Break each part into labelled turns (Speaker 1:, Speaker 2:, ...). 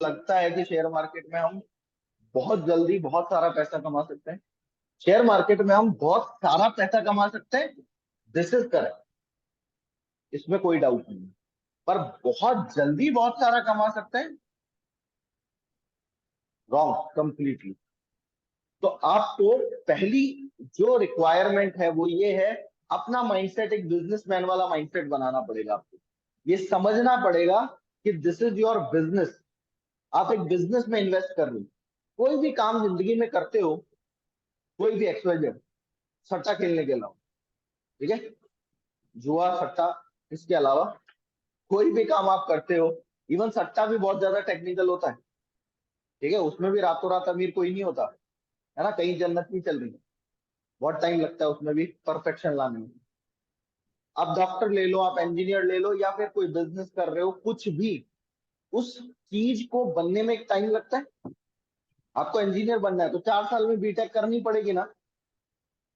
Speaker 1: लगता है कि शेयर मार्केट में हम बहुत जल्दी बहुत सारा पैसा कमा सकते हैं। शेयर मार्केट में हम बहुत सारा पैसा कमा सकते हैं, दिस इज करेक्ट, इसमें कोई डाउट नहीं है। पर बहुत जल्दी बहुत सारा कमा सकते हैं, रॉन्ग कंप्लीटली। तो आपको पहली जो रिक्वायरमेंट है वो ये है, अपना माइंडसेट एक बिजनेसमैन वाला माइंडसेट बनाना पड़ेगा आपको। ये समझना पड़ेगा कि दिस इज योर बिजनेस। आप एक बिजनेस में इन्वेस्ट कर रहे हो। कोई भी काम जिंदगी में करते हो, कोई भी एक्सवाइजेड, सट्टा खेलने के अलावा, ठीक है, जुआ सट्टा, इसके अलावा कोई भी काम आप करते हो, इवन सट्टा भी बहुत ज्यादा टेक्निकल होता है, ठीक है, उसमें भी रातों रात अमीर कोई नहीं होता, है ना, कहीं जन्नत नहीं चल रही, बहुत टाइम लगता है उसमें भी परफेक्शन लाने में। आप डॉक्टर ले लो, आप इंजीनियर ले लो, या फिर कोई बिजनेस कर रहे हो, कुछ भी, उस चीज को बनने में एक टाइम लगता है। आपको इंजीनियर बनना है तो 4 साल में बीटेक करनी पड़ेगी ना।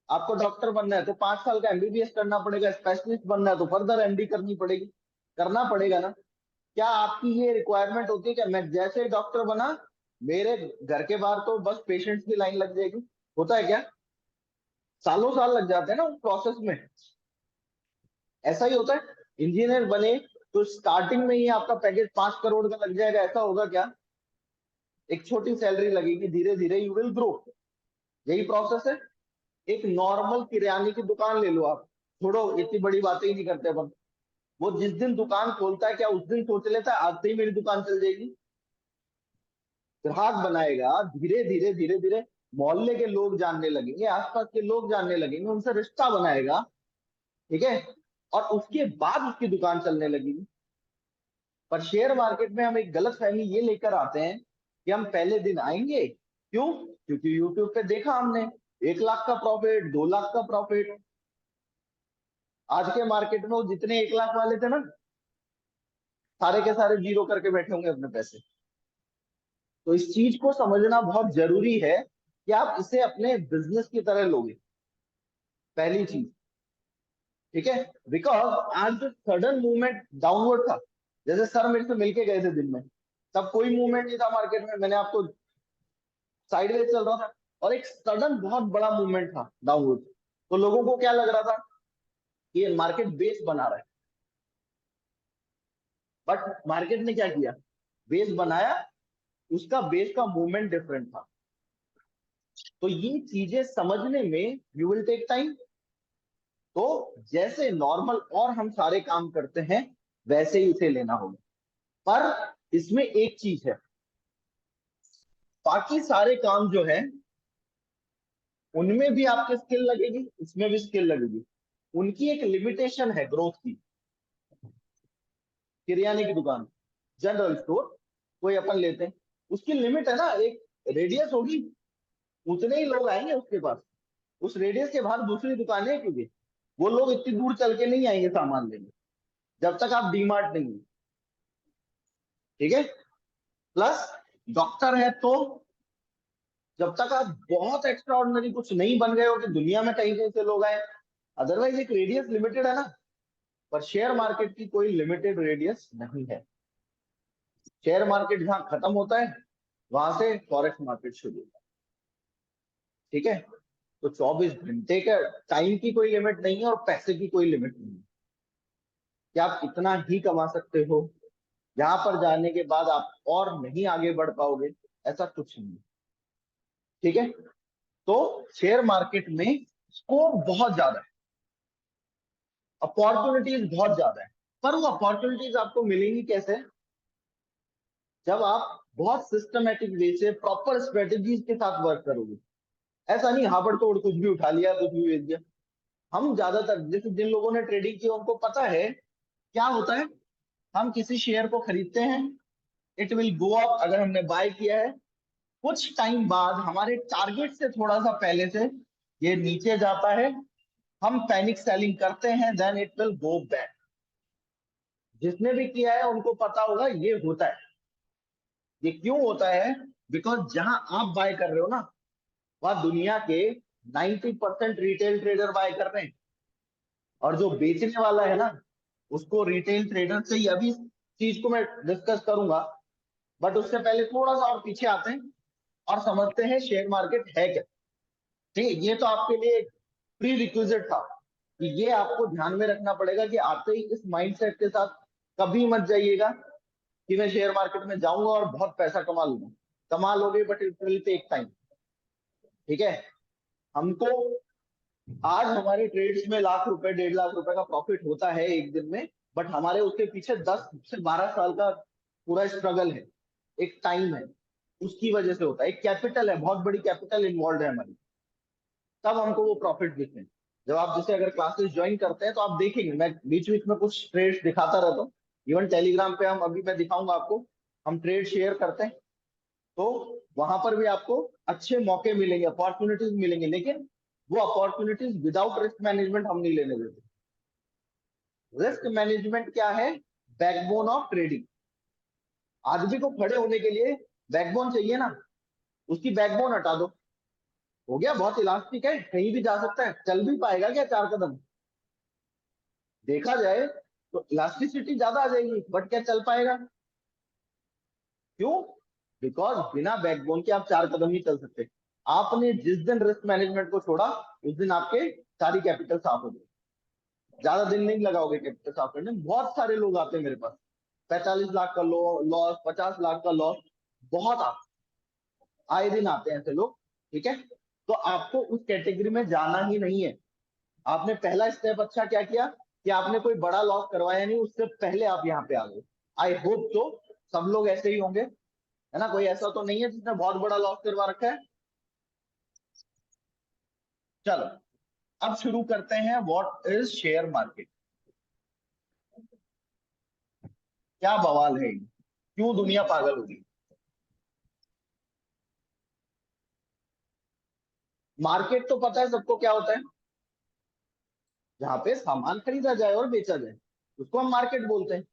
Speaker 1: आपको डॉक्टर बनना है तो 5 साल का एमबीबीएस करना पड़ेगा, स्पेशलिस्ट बनना है तो फर्दर एमडी करनी पड़ेगी, करना पड़ेगा ना। क्या आपकी ये रिक्वायरमेंट होती है कि मैं जैसे डॉक्टर बना, मेरे घर के बाहर तो बस पेशेंट्स की लाइन लग जाएगी? होता है क्या? सालों साल लग जाते हैं ना उस प्रोसेस में। ऐसा ही होता है, इंजीनियर बने तो स्टार्टिंग में ही आपका पैकेज 5 करोड़ का लग जाएगा, ऐसा होगा क्या? एक छोटी सैलरी लगेगी, धीरे धीरे यू विल ग्रो। यही प्रोसेस है। एक नॉर्मल किराने की दुकान ले लो आप, छोड़ो इतनी बड़ी बातें ही नहीं करते अपन। वो जिस दिन दुकान खोलता है, क्या उस दिन सोच लेता है आज से ही मेरी दुकान चल जाएगी? ग्राहक बनाएगा, धीरे धीरे धीरे धीरे मोहल्ले के लोग जानने लगेंगे, आसपास के लोग जानने लगेंगे, उनसे रिश्ता बनाएगा, ठीक है, और उसके बाद उसकी दुकान चलने लगेगी। पर शेयर मार्केट में हम एक गलत फहमी ये लेकर आते हैं कि हम पहले दिन आएंगे, क्यों? क्योंकि यूट्यूब पे देखा हमने, 1 लाख का प्रॉफिट, 2 लाख का प्रॉफिट। आज के मार्केट में वो जितने 1 लाख वाले थे ना, सारे के सारे जीरो करके बैठे होंगे अपने पैसे। तो इस चीज को समझना बहुत जरूरी है कि आप इसे अपने बिजनेस की तरह लोगे, पहली चीज, ठीक है। बिकॉज आज जो सडन मूवमेंट डाउनवर्ड था, जैसे सर मेरे से मिलके गए थे दिन में, तब कोई मूवमेंट नहीं था मार्केट में, मैंने आपको साइडवेज चल रहा था, और एक सडन बहुत बड़ा मूवमेंट था डाउनवर्ड। तो लोगों को क्या लग रहा था कि ये मार्केट बेस बना रहा है, बट मार्केट ने क्या किया? बेस बनाया, उसका बेस का मूवमेंट डिफरेंट था। तो ये चीजें समझने में यू विल टेक टाइम। तो जैसे नॉर्मल और हम सारे काम करते हैं, वैसे ही उसे लेना होगा। पर इसमें एक चीज है, बाकी सारे काम जो है उनमें भी आपकी स्किल लगेगी, इसमें भी स्किल लगेगी। उनकी एक लिमिटेशन है ग्रोथ की। किराने की दुकान, जनरल स्टोर, कोई अपन लेते हैं, उसकी लिमिट है ना, एक रेडियस होगी, उतने ही लोग आएंगे उसके पास। उस रेडियस के बाहर दूसरी दुकानें हैं, क्योंकि वो लोग इतनी दूर चल के नहीं आएंगे सामान लेने, जब तक आप डीमार्ट नहीं हो, ठीक है। प्लस डॉक्टर है तो जब तक आप बहुत एक्स्ट्रा ऑर्डिनरी कुछ नहीं बन गए हो कि दुनिया में कहीं कहीं से लोग आए, अदरवाइज एक रेडियस लिमिटेड है ना। पर शेयर मार्केट की कोई लिमिटेड रेडियस नहीं है। शेयर मार्केट जहां खत्म होता है, वहां से फॉरेक्स मार्केट शुरू होता है, ठीक है। तो 24 घंटे का टाइम की कोई लिमिट नहीं है, और पैसे की कोई लिमिट नहीं है कि आप इतना ही कमा सकते हो, यहाँ पर जाने के बाद आप और नहीं आगे बढ़ पाओगे, ऐसा कुछ नहीं है, ठीक है। तो शेयर मार्केट में स्कोप बहुत ज्यादा है, अपॉर्चुनिटीज बहुत ज्यादा है। पर वो अपॉर्चुनिटीज आपको मिलेंगी कैसे? जब आप बहुत सिस्टमेटिक वे से प्रॉपर स्ट्रेटेजीज के साथ वर्क करोगे। ऐसा नहीं हाबड़ तोड़ कुछ भी उठा लिया कुछ भी बेच दिया। हम ज्यादातर जैसे जिन लोगों ने ट्रेडिंग की उनको पता है क्या होता है। हम किसी शेयर को खरीदते हैं, इट विल गो अप, अगर हमने बाय किया है, कुछ टाइम बाद हमारे टारगेट से थोड़ा सा पहले से ये नीचे जाता है, हम पैनिक सेलिंग करते हैं, then it will go back. जिसने भी किया है उनको पता होगा ये होता है। ये क्यों होता है? बिकॉज जहां आप बाय कर रहे हो ना, वहां दुनिया के 90% रिटेल ट्रेडर बाय कर रहे हैं, और जो बेचने वाला है ना, उसको रिटेल ट्रेडर से ही, अभी इस चीज को मैं डिस्कस करूंगा, बट उससे पहले थोड़ा सा और पीछे आते हैं और समझते हैं शेयर मार्केट है क्या। ठीक है, ये तो आपके लिए प्री रिक्विजिट था कि ये आपको ध्यान में रखना पड़ेगा कि आते ही इस माइंडसेट के साथ कभी मत जाइएगा कि मैं शेयर मार्केट में जाऊंगा और बहुत पैसा कमा लूंगा। कमा लोगे but it will take time. ठीक है, हमको आज हमारे ट्रेड्स में लाख रुपए 1.5 लाख रुपए का प्रॉफिट होता है एक दिन में, बट हमारे उसके पीछे 10 से 12 साल का पूरा स्ट्रगल है, एक टाइम है, उसकी वजह से होता है, एक कैपिटल है, बहुत बड़ी कैपिटल इन्वॉल्व है हमारी, तब हमको वो प्रॉफिट दिखते हैं। जब आप जैसे अगर क्लासेस ज्वाइन करते हैं तो आप देखेंगे मैं बीच बीच में कुछ ट्रेड्स दिखाता रहता हूँ। इवन टेलीग्राम पे हम अभी मैं दिखाऊंगा आपको, हम ट्रेड शेयर करते हैं, तो वहां पर भी आपको अच्छे मौके मिलेंगे, अपॉर्चुनिटीज मिलेंगे, लेकिन वो अपॉर्चुनिटीज विदाउट रिस्क मैनेजमेंट हम नहीं लेने देते। रिस्क मैनेजमेंट क्या है? Backbone of trading. आदमी को खड़े होने के लिए बैकबोन चाहिए ना, उसकी बैकबोन हटा दो, हो गया, बहुत इलास्टिक है, कहीं भी जा सकता है, चल भी पाएगा क्या 4 कदम? देखा जाए तो इलास्टिसिटी ज्यादा आ जाएगी, बट क्या चल पाएगा? क्यों? बिकॉज बिना बैकबोन के आप 4 कदम नहीं चल सकते। आपने जिस दिन रिस्क मैनेजमेंट को छोड़ा उस दिन आपके सारी कैपिटल साफ हो गई। ज्यादा दिन नहीं लगाओगे कैपिटल साफ करने में। बहुत सारे लोग आते हैं मेरे पास, 45 लाख का लॉस, 50 लाख का लॉस, बहुत आए दिन आते हैं ऐसे लोग। ठीक है, तो आपको उस कैटेगरी में जाना ही नहीं है। आपने पहला स्टेप अच्छा क्या किया कि आपने कोई बड़ा लॉस करवाया नहीं, उससे पहले आप यहाँ पे आ गए। आई होप तो सब लोग ऐसे ही होंगे, है ना? कोई ऐसा तो नहीं है जिसने बहुत बड़ा लॉस करवा रखा है। चलो, अब शुरू करते हैं, व्हाट इज शेयर मार्केट। क्या बवाल है, क्यों दुनिया पागल होगी? मार्केट तो पता है सबको क्या होता है, जहां पे सामान खरीदा जाए और बेचा जाए, उसको हम मार्केट बोलते हैं।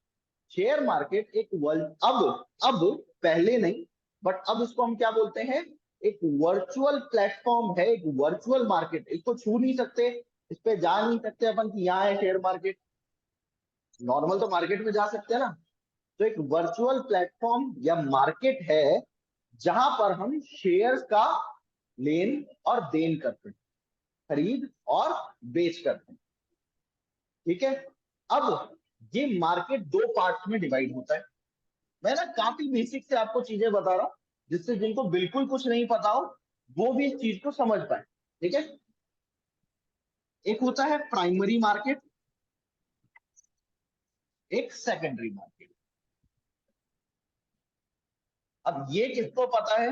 Speaker 1: शेयर मार्केट एक वर्ल्ड, अब पहले नहीं, बट अब इसको हम क्या बोलते हैं? एक वर्चुअल प्लेटफॉर्म है, एक वर्चुअल मार्केट। इसको छू नहीं सकते, इस पे जा नहीं सकते अपन कि यहाँ है शेयर मार्केट। नॉर्मल तो मार्केट में जा सकते हैं ना। तो एक वर्चुअल प्लेटफॉर्म या मार्केट है जहां पर हम शेयर्स का लेन और देन करते हैं, खरीद और बेच करते हैं। ठीक है, अब ये मार्केट दो पार्ट्स में डिवाइड होता है। मैं ना काफी बेसिक से आपको चीजें बता रहा हूँ, जिससे जिनको बिल्कुल कुछ नहीं पता हो वो भी इस चीज को समझ पाए। ठीक है, एक होता है प्राइमरी मार्केट, एक सेकेंडरी मार्केट। अब ये किसको पता है?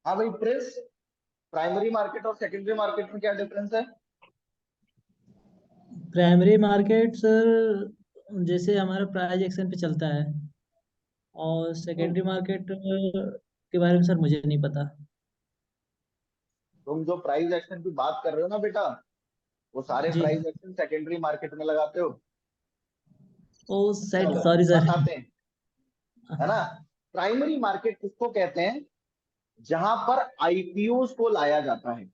Speaker 1: हाँ भाई प्रिंस, प्राइमरी मार्केट और सेकेंडरी मार्केट में क्या डिफरेंस है?
Speaker 2: प्राइमरी मार्केट सर जैसे हमारा प्राइस एक्शन पे चलता है, और
Speaker 1: हम्म,
Speaker 2: सेकेंडरी मार्केट के बारे में सर मुझे नहीं पता।
Speaker 1: तुम जो प्राइस एक्शन की बात कर रहे हो ना बेटा, वो सारे
Speaker 2: जी।
Speaker 1: प्राइस एक्शन सेकेंडरी मार्केट में लगाते हो।
Speaker 2: ओ सेट,
Speaker 1: चलो
Speaker 2: सॉरी सर।
Speaker 1: बताते हैं, है ना? प्राइमरी मार्केट किसको कहते हैं? जहां पर आईपीओ को लाया जाता है।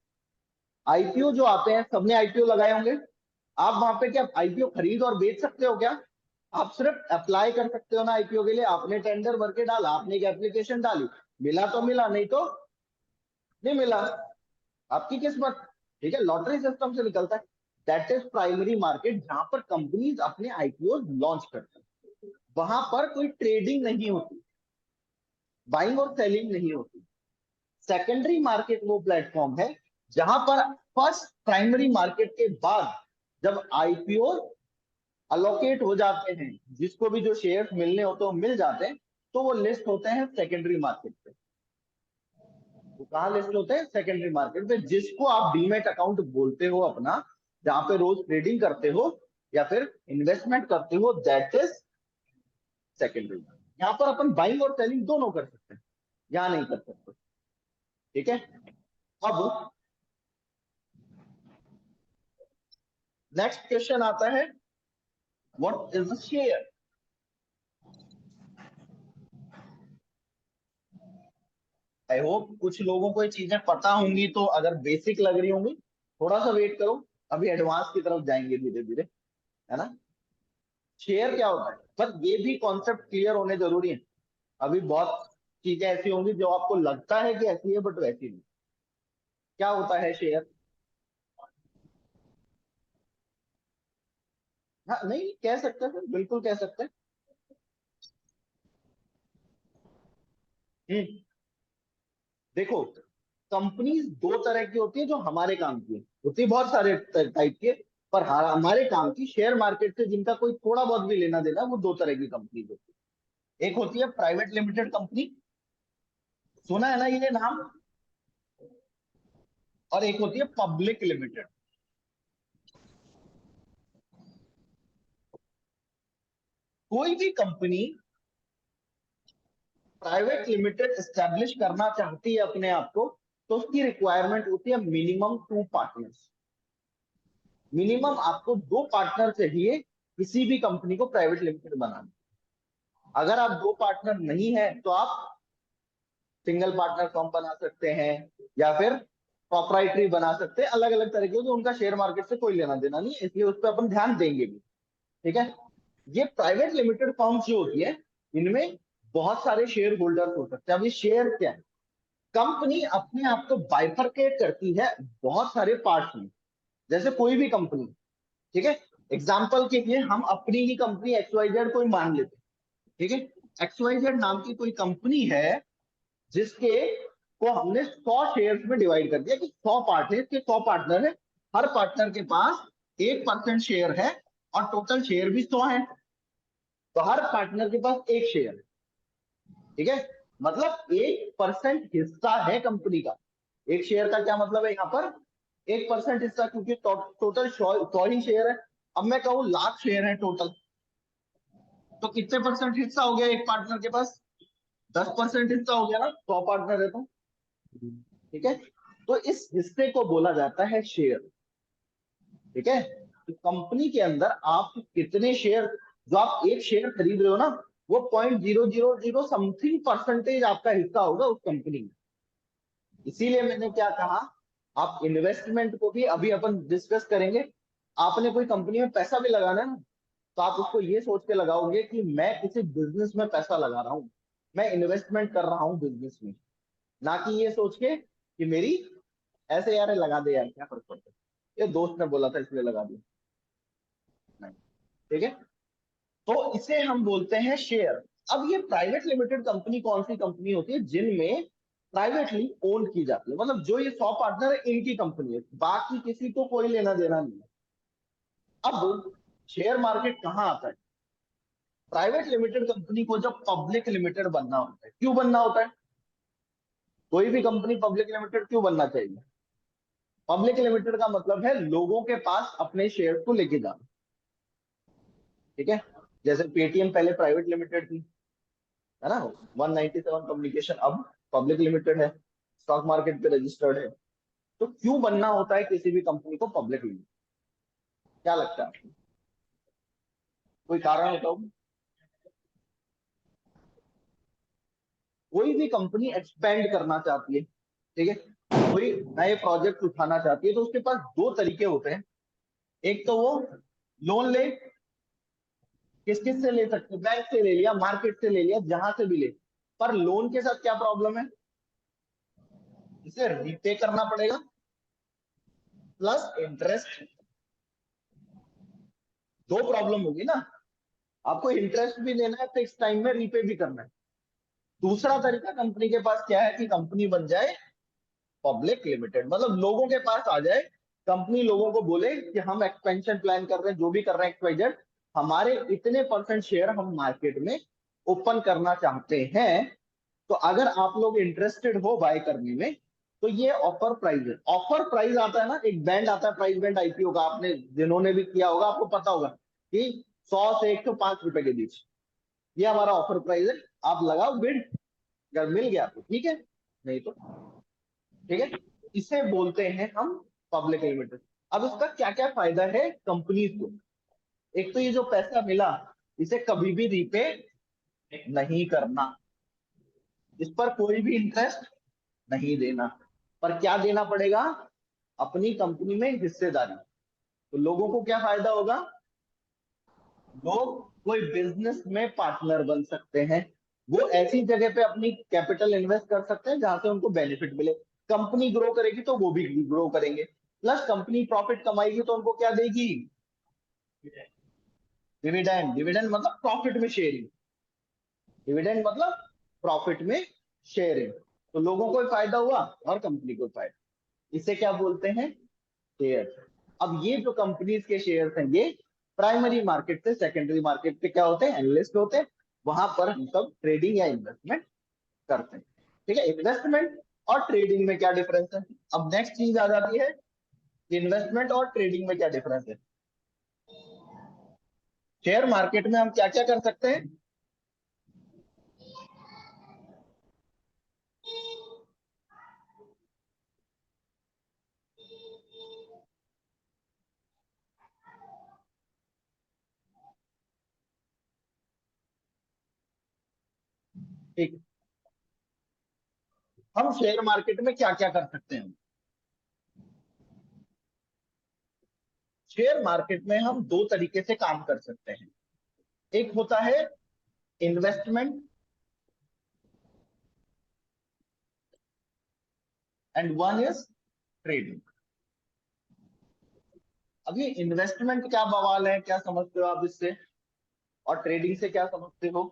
Speaker 1: आईपीओ जो आते हैं, सबने आईपीओ लगाए होंगे। आप वहां पे क्या आईपीओ खरीद और बेच सकते हो क्या? आप सिर्फ अप्लाई कर सकते हो ना आईपीओ के लिए। आपने टेंडर भर के डाला, आपने एक एप्लीकेशन डाली, मिला तो मिला, नहीं तो नहीं मिला, आपकी किस्मत। ठीक है, लॉटरी सिस्टम से निकलता है। दैट इज प्राइमरी मार्केट, जहां पर कंपनीज अपने आईपीओ लॉन्च करते हैं। वहां पर कोई ट्रेडिंग नहीं होती, बाइंग और सेलिंग नहीं होती। सेकेंडरी मार्केट वो प्लेटफॉर्म है जहां पर फर्स्ट प्राइमरी मार्केट के बाद जब आईपीओ अलोकेट हो जाते हैं, जिसको भी जो शेयर्स मिलने होते हैं वो मिल जाते हैं, तो वो लिस्ट होते हैं सेकेंडरी मार्केट पे। वो कहाँ लिस्ट होते हैं? सेकेंडरी मार्केट पे, जिसको आप डीमेट अकाउंट बोलते हो अपना, जहां पे रोज ट्रेडिंग करते हो या फिर इन्वेस्टमेंट करते हो, दैट इज सेकेंडरी। यहाँ पर अपन बाइंग और सेलिंग दोनों कर सकते हैं, यहाँ नहीं कर सकते। ठीक है, अब नेक्स्ट क्वेश्चन आता है, what is the share? I hope कुछ लोगों को ये चीजें पता होंगी, तो अगर बेसिक लग रही होंगी थोड़ा सा वेट करो, अभी एडवांस की तरफ जाएंगे धीरे धीरे, है ना? शेयर क्या होता है, बस ये भी कॉन्सेप्ट क्लियर होने जरूरी है। अभी बहुत चीजें ऐसी होंगी जो आपको लगता है कि ऐसी है बट वैसी नहीं। क्या होता है शेयर? हाँ नहीं कह सकते हैं, बिल्कुल कह सकते हैं। हम्म, देखो, कंपनीज दो तरह की होती है जो हमारे काम की होती है, बहुत सारे टाइप के। पर हमारे काम की शेयर मार्केट से जिनका कोई थोड़ा बहुत भी लेना देना, वो दो तरह की कंपनीज होती है। एक होती है प्राइवेट लिमिटेड कंपनी, सुना है ना ये नाम? और एक होती है पब्लिक लिमिटेड। कोई भी कंपनी प्राइवेट लिमिटेड एस्टेब्लिश करना चाहती है अपने आप को, तो उसकी रिक्वायरमेंट होती है मिनिमम 2 पार्टनर्स। मिनिमम आपको 2 पार्टनर चाहिए किसी भी कंपनी को प्राइवेट लिमिटेड बनाना। अगर आप 2 पार्टनर नहीं है तो आप सिंगल पार्टनर फर्म बना सकते हैं, या फिर प्रोप्राइटरी बना सकते हैं, अलग अलग तरीके के। उनका शेयर मार्केट से कोई लेना देना नहीं है, इसलिए उस पर अपन ध्यान देंगे भी। ठीक है। ये प्राइवेट लिमिटेड फर्म्स जो होती है, इनमें बहुत सारे शेयर होल्डर्स हो सकते हैं। अभी शेयर क्या है? कंपनी अपने आप को बाइफरकेट करती है बहुत सारे पार्ट्स में। जैसे कोई भी कंपनी, ठीक है, एग्जाम्पल के लिए हम अपनी ही कंपनी XYZ को ही मान लेते हैं। ठीक है, XYZ नाम की कोई कंपनी है जिसके को हमने 100 शेयर्स में डिवाइड कर दिया कि 100 पार्ट है, इसके 100 पार्टनर है। हर पार्टनर के पास 1% शेयर है, और टोटल शेयर भी 100 है। तो हर पार्टनर के पास एक शेयर है। ठीक है, मतलब 1% हिस्सा है कंपनी का। एक शेयर का क्या मतलब है यहाँ पर? 1% हिस्सा, क्योंकि टोटल 100 ही शेयर है। अब मैं कहूँ लाख शेयर है टोटल, तो कितने परसेंट हिस्सा हो गया एक पार्टनर के पास? 10% हिस्सा हो गया ना, 100 पार्टनर है तो। ठीक है, तो इस हिस्से को बोला जाता है शेयर। ठीक है, तो कंपनी के अंदर आप कितने शेयर, जो आप एक शेयर खरीद रहे हो ना, वो 0.000 समथिंग परसेंटेज आपका हिस्सा होगा उस कंपनी में। इसीलिए मैंने क्या कहा, आप इन्वेस्टमेंट को भी अभी अपन डिस्कस करेंगे। आपने कोई कंपनी में पैसा भी लगाना है ना, तो आप उसको ये सोच के लगाओगे कि मैं किसी बिजनेस में पैसा लगा रहा हूं, मैं इन्वेस्टमेंट कर रहा हूं बिजनेस में। ना कि ये सोच के कि मेरी ऐसे यार लगा दे यार क्या फर्क पड़ता है, ये दोस्त ने बोला था इसलिए लगा दिया। नहीं। ठीक है, तो इसे हम बोलते हैं शेयर। अब ये प्राइवेट लिमिटेड कंपनी कौन सी कंपनी होती है? जिनमें प्राइवेटली ओन की जाती है, मतलब जो ये 100 पार्टनर है इनकी कंपनी है, बाकी किसी को कोई लेना देना नहीं है। अब शेयर मार्केट कहाँ आता है? प्राइवेट लिमिटेड कंपनी को जब पब्लिक लिमिटेड बनना होता है, क्यों बनना होता है? कोई भी कंपनी पब्लिक लिमिटेड क्यों बनना चाहिए? पब्लिक लिमिटेड का मतलब है लोगों के पास अपने शेयर को लेके जाना। ठीक है, जैसे पेटीएम पहले प्राइवेट लिमिटेड थी, है ना, 197 कम्युनिकेशन अब पब्लिक लिमिटेड है, स्टॉक मार्केट पे रजिस्टर्ड है। तो क्यों बनना होता है किसी भी कंपनी को पब्लिक लिमिटेड? क्या लगता है आपको? कोई कारण होता होगा? कोई भी कंपनी एक्सपेंड करना चाहती है, ठीक है, कोई नए प्रोजेक्ट उठाना चाहती है, तो उसके पास दो तरीके होते हैं। एक तो वो लोन ले, किस किस से ले सकते, बैंक से ले लिया, मार्केट से ले लिया, जहां से भी ले। पर लोन के साथ क्या प्रॉब्लम है? इसे रीपे करना पड़ेगा, प्लस इंटरेस्ट। दो प्रॉब्लम होगी ना, आपको इंटरेस्ट भी देना है फिक्स टाइम में, रीपे भी करना है। दूसरा तरीका कंपनी के पास क्या है कि कंपनी बन जाए पब्लिक लिमिटेड, मतलब लोगों के पास आ जाए। कंपनी लोगों को बोले कि हम एक्सपेंशन प्लान कर रहे हैं, जो भी कर रहे हैं XYZ, हमारे इतने परसेंट शेयर हम मार्केट में ओपन करना चाहते हैं। तो अगर आप लोग इंटरेस्टेड हो बाय करने में, तो ये ऑफर प्राइस है। ऑफर प्राइस आता है ना, एक बैंड आता है प्राइस बैंड IPO का, आपने जिन्होंने भी किया होगा आपको पता होगा कि 100 से 105 रुपए के बीच ये हमारा ऑफर प्राइस है। आप लगाओ बिड, अगर मिल गया तो ठीक है, नहीं तो ठीक है। इसे बोलते हैं हम पब्लिक लिमिटेड। अब इसका क्या क्या फायदा है कंपनीज को? एक तो ये जो पैसा मिला, इसे कभी भी रीपे नहीं करना, इस पर कोई भी इंटरेस्ट नहीं देना। पर क्या देना पड़ेगा? अपनी कंपनी में हिस्सेदारी। तो लोगों को क्या फायदा होगा? लोग कोई बिजनेस में पार्टनर बन सकते हैं, वो ऐसी जगह पे अपनी कैपिटल इन्वेस्ट कर सकते हैं जहां से उनको बेनिफिट मिले। कंपनी ग्रो करेगी तो वो भी ग्रो करेंगे, प्लस कंपनी प्रॉफिट कमाएगी तो उनको क्या देगी? डिविडेंड। डिविडेंड मतलब प्रॉफिट में शेयरिंग। डिविडेंड मतलब प्रॉफिट में शेयरिंग। तो लोगों को भी फायदा हुआ और कंपनी को फायदा। इसे क्या बोलते हैं? शेयर। अब ये जो कंपनीज के शेयर्स हैं ये प्राइमरी मार्केट से सेकेंडरी मार्केट पे क्या होते हैं? एनालिस्ट होते हैं। वहां पर हम सब ट्रेडिंग या इन्वेस्टमेंट करते हैं। ठीक है, इन्वेस्टमेंट और ट्रेडिंग में क्या डिफरेंस है? अब नेक्स्ट चीज आ जाती है, इन्वेस्टमेंट और ट्रेडिंग में क्या डिफरेंस है। शेयर मार्केट में हम क्या क्या कर सकते हैं? ठीक, हम शेयर मार्केट में क्या क्या कर सकते हैं? शेयर मार्केट में हम दो तरीके से काम कर सकते हैं। एक होता है investment and one is trading. अभी इन्वेस्टमेंट क्या बवाल है, क्या समझते हो आप इससे? और ट्रेडिंग से क्या समझते हो?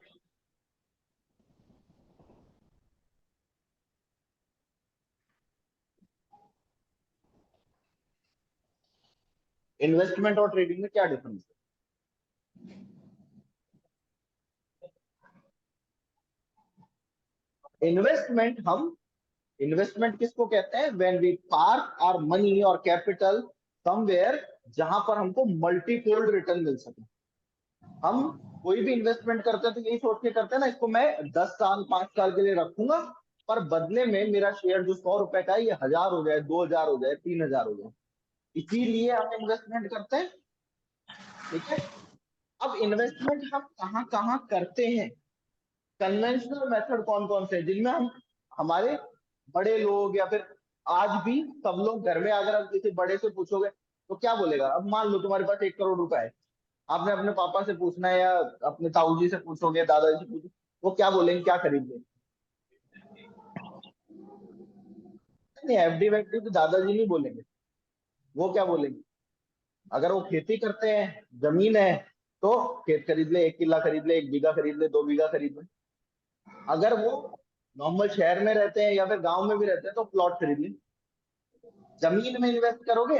Speaker 1: इन्वेस्टमेंट और ट्रेडिंग में क्या डिफरेंस है? इन्वेस्टमेंट किसको कहते हैं? When we park our money और कैपिटल समवेयर जहां पर हमको मल्टीफोल्ड रिटर्न मिल सके। हम कोई भी इन्वेस्टमेंट करते हैं तो यही सोच के करते हैं ना, इसको मैं 10 साल 5 साल के लिए रखूंगा, पर बदले में मेरा शेयर जो 100 रुपए का है ये 1000 हो जाए, 2000 हो जाए, 3000 हो जाए। इसीलिए हम इन्वेस्टमेंट करते हैं। ठीक है, अब इन्वेस्टमेंट हम कहाँ कहाँ करते हैं? कन्वेंशनल मेथड कौन कौन से हैं जिनमें हम, हमारे बड़े लोग या फिर आज भी सब लोग घर में अगर आप किसी बड़े से पूछोगे तो क्या बोलेगा? अब मान लो तुम्हारे पास 1 करोड़ रुपए है, आपने अपने पापा से पूछना है या अपने ताऊ जी से पूछोगे, दादाजी से पूछोगे, वो क्या बोलेंगे, क्या खरीद लें? नहीं, एफडी वैफडी तो दादाजी नहीं बोलेंगे। वो क्या बोलेंगे? अगर वो खेती करते हैं, जमीन है, तो खेत खरीद ले, 1 किला खरीद ले, 1 बीघा खरीद ले, 2 बीघा खरीद ले। अगर वो नॉर्मल शहर में रहते हैं या फिर गांव में भी रहते हैं तो प्लॉट खरीद ले। जमीन में इन्वेस्ट करोगे,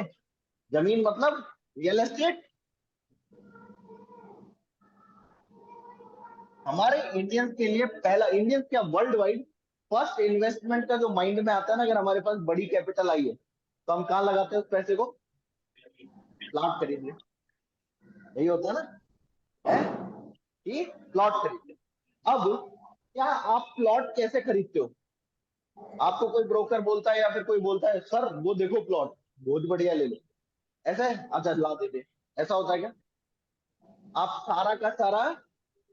Speaker 1: जमीन मतलब रियल एस्टेट। हमारे इंडियंस के लिए पहला, इंडियंस क्या वर्ल्ड वाइड फर्स्ट इन्वेस्टमेंट का जो माइंड में आता है ना, अगर हमारे पास बड़ी कैपिटल आई है तो हम कहाँ लगाते हैं उस पैसे को? प्लॉट खरीद ले। यही होता है ना, है कि प्लॉट खरीद ले। अब क्या आप प्लॉट कैसे खरीदते हो? आपको कोई ब्रोकर बोलता है या फिर कोई बोलता है सर वो देखो प्लॉट बहुत बढ़िया, ले लो, ऐसा है, अच्छा ला देते, ऐसा होता है क्या? आप सारा का सारा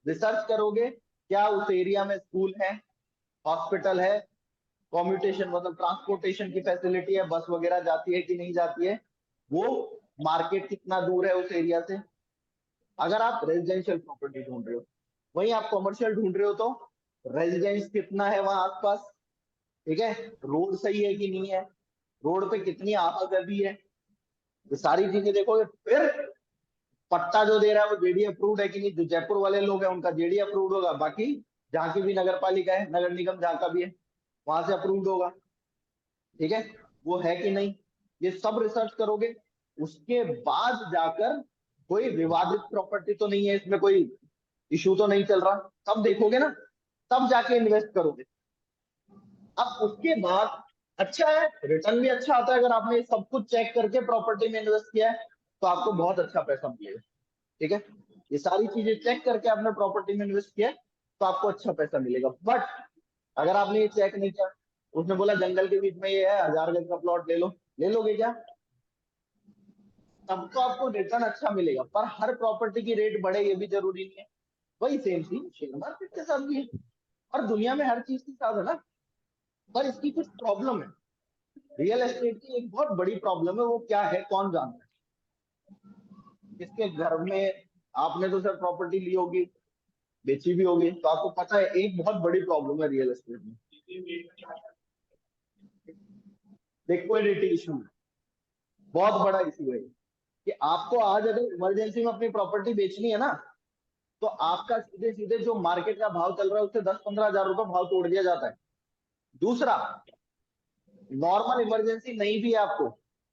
Speaker 1: रिसर्च करोगे, क्या उस एरिया में स्कूल है, हॉस्पिटल है, कम्यूटेशन मतलब ट्रांसपोर्टेशन की फैसिलिटी है, बस वगैरह जाती है कि नहीं जाती है, वो मार्केट कितना दूर है उस एरिया से। अगर आप रेजिडेंशियल प्रॉपर्टी ढूंढ रहे हो, वहीं आप कमर्शियल ढूंढ रहे हो तो रेजिडेंस कितना है वहां आसपास, ठीक है, रोड सही है कि नहीं है, रोड पे कितनी आवाजाही है, ये सारी चीजें देखोगे। फिर पट्टा जो दे रहा है वो जेडी अप्रूव्ड है कि नहीं, जो जयपुर वाले लोग हैं उनका जेडी अप्रूव्ड होगा, बाकी जहाँ की भी नगर पालिका है, नगर निगम जहाँ का भी है, वहां से अप्रूव्ड होगा। ठीक है, वो है कि नहीं, ये सब रिसर्च करोगे। उसके बाद जाकर कोई विवादित प्रॉपर्टी तो नहीं है इसमें, कोई इशू तो नहीं चल रहा, तब देखोगे ना, तब जाके इन्वेस्ट करोगे। अब उसके बाद अच्छा है, रिटर्न भी अच्छा आता है। अगर आपने सब कुछ चेक करके प्रॉपर्टी में इन्वेस्ट किया है तो आपको बहुत अच्छा पैसा मिलेगा। ठीक है, ये सारी चीजें चेक करके आपने प्रॉपर्टी में इन्वेस्ट किया है तो आपको अच्छा पैसा मिलेगा। बट अगर आपने ये चेक नहीं किया, उसने बोला जंगल के बीच में ये है, 1000 गज का प्लॉट ले लो, ले लोगे क्या? तब तो आपको रिटर्न अच्छा मिलेगा, पर हर प्रॉपर्टी की रेट बढ़े ये भी जरूरी नहीं है। वही सेम चीज शेयर मार्केट के साथ भी है, और दुनिया में हर चीज के साथ है ना। पर इसकी कुछ प्रॉब्लम है, रियल एस्टेट की एक बहुत बड़ी प्रॉब्लम है, वो क्या है कौन जानता है? किसके घर में आपने तो सर प्रॉपर्टी ली होगी, बेची भी होगी। तो आपको पता है एक बहुत बड़ी प्रॉब्लम है रियल एस्टेट में, लिक्विडिटी इशू, बहुत बड़ा इशू है कि आपको आज अगर इमरजेंसी में अपनी प्रॉपर्टी बेचनी है ना, तो आपका सीधे सीधे जो मार्केट का भाव चल रहा है उससे 10-15 हजार रुपए भाव तोड़ दिया जाता है। दूसरा, नॉर्मल इमरजेंसी नहीं भी है आपको,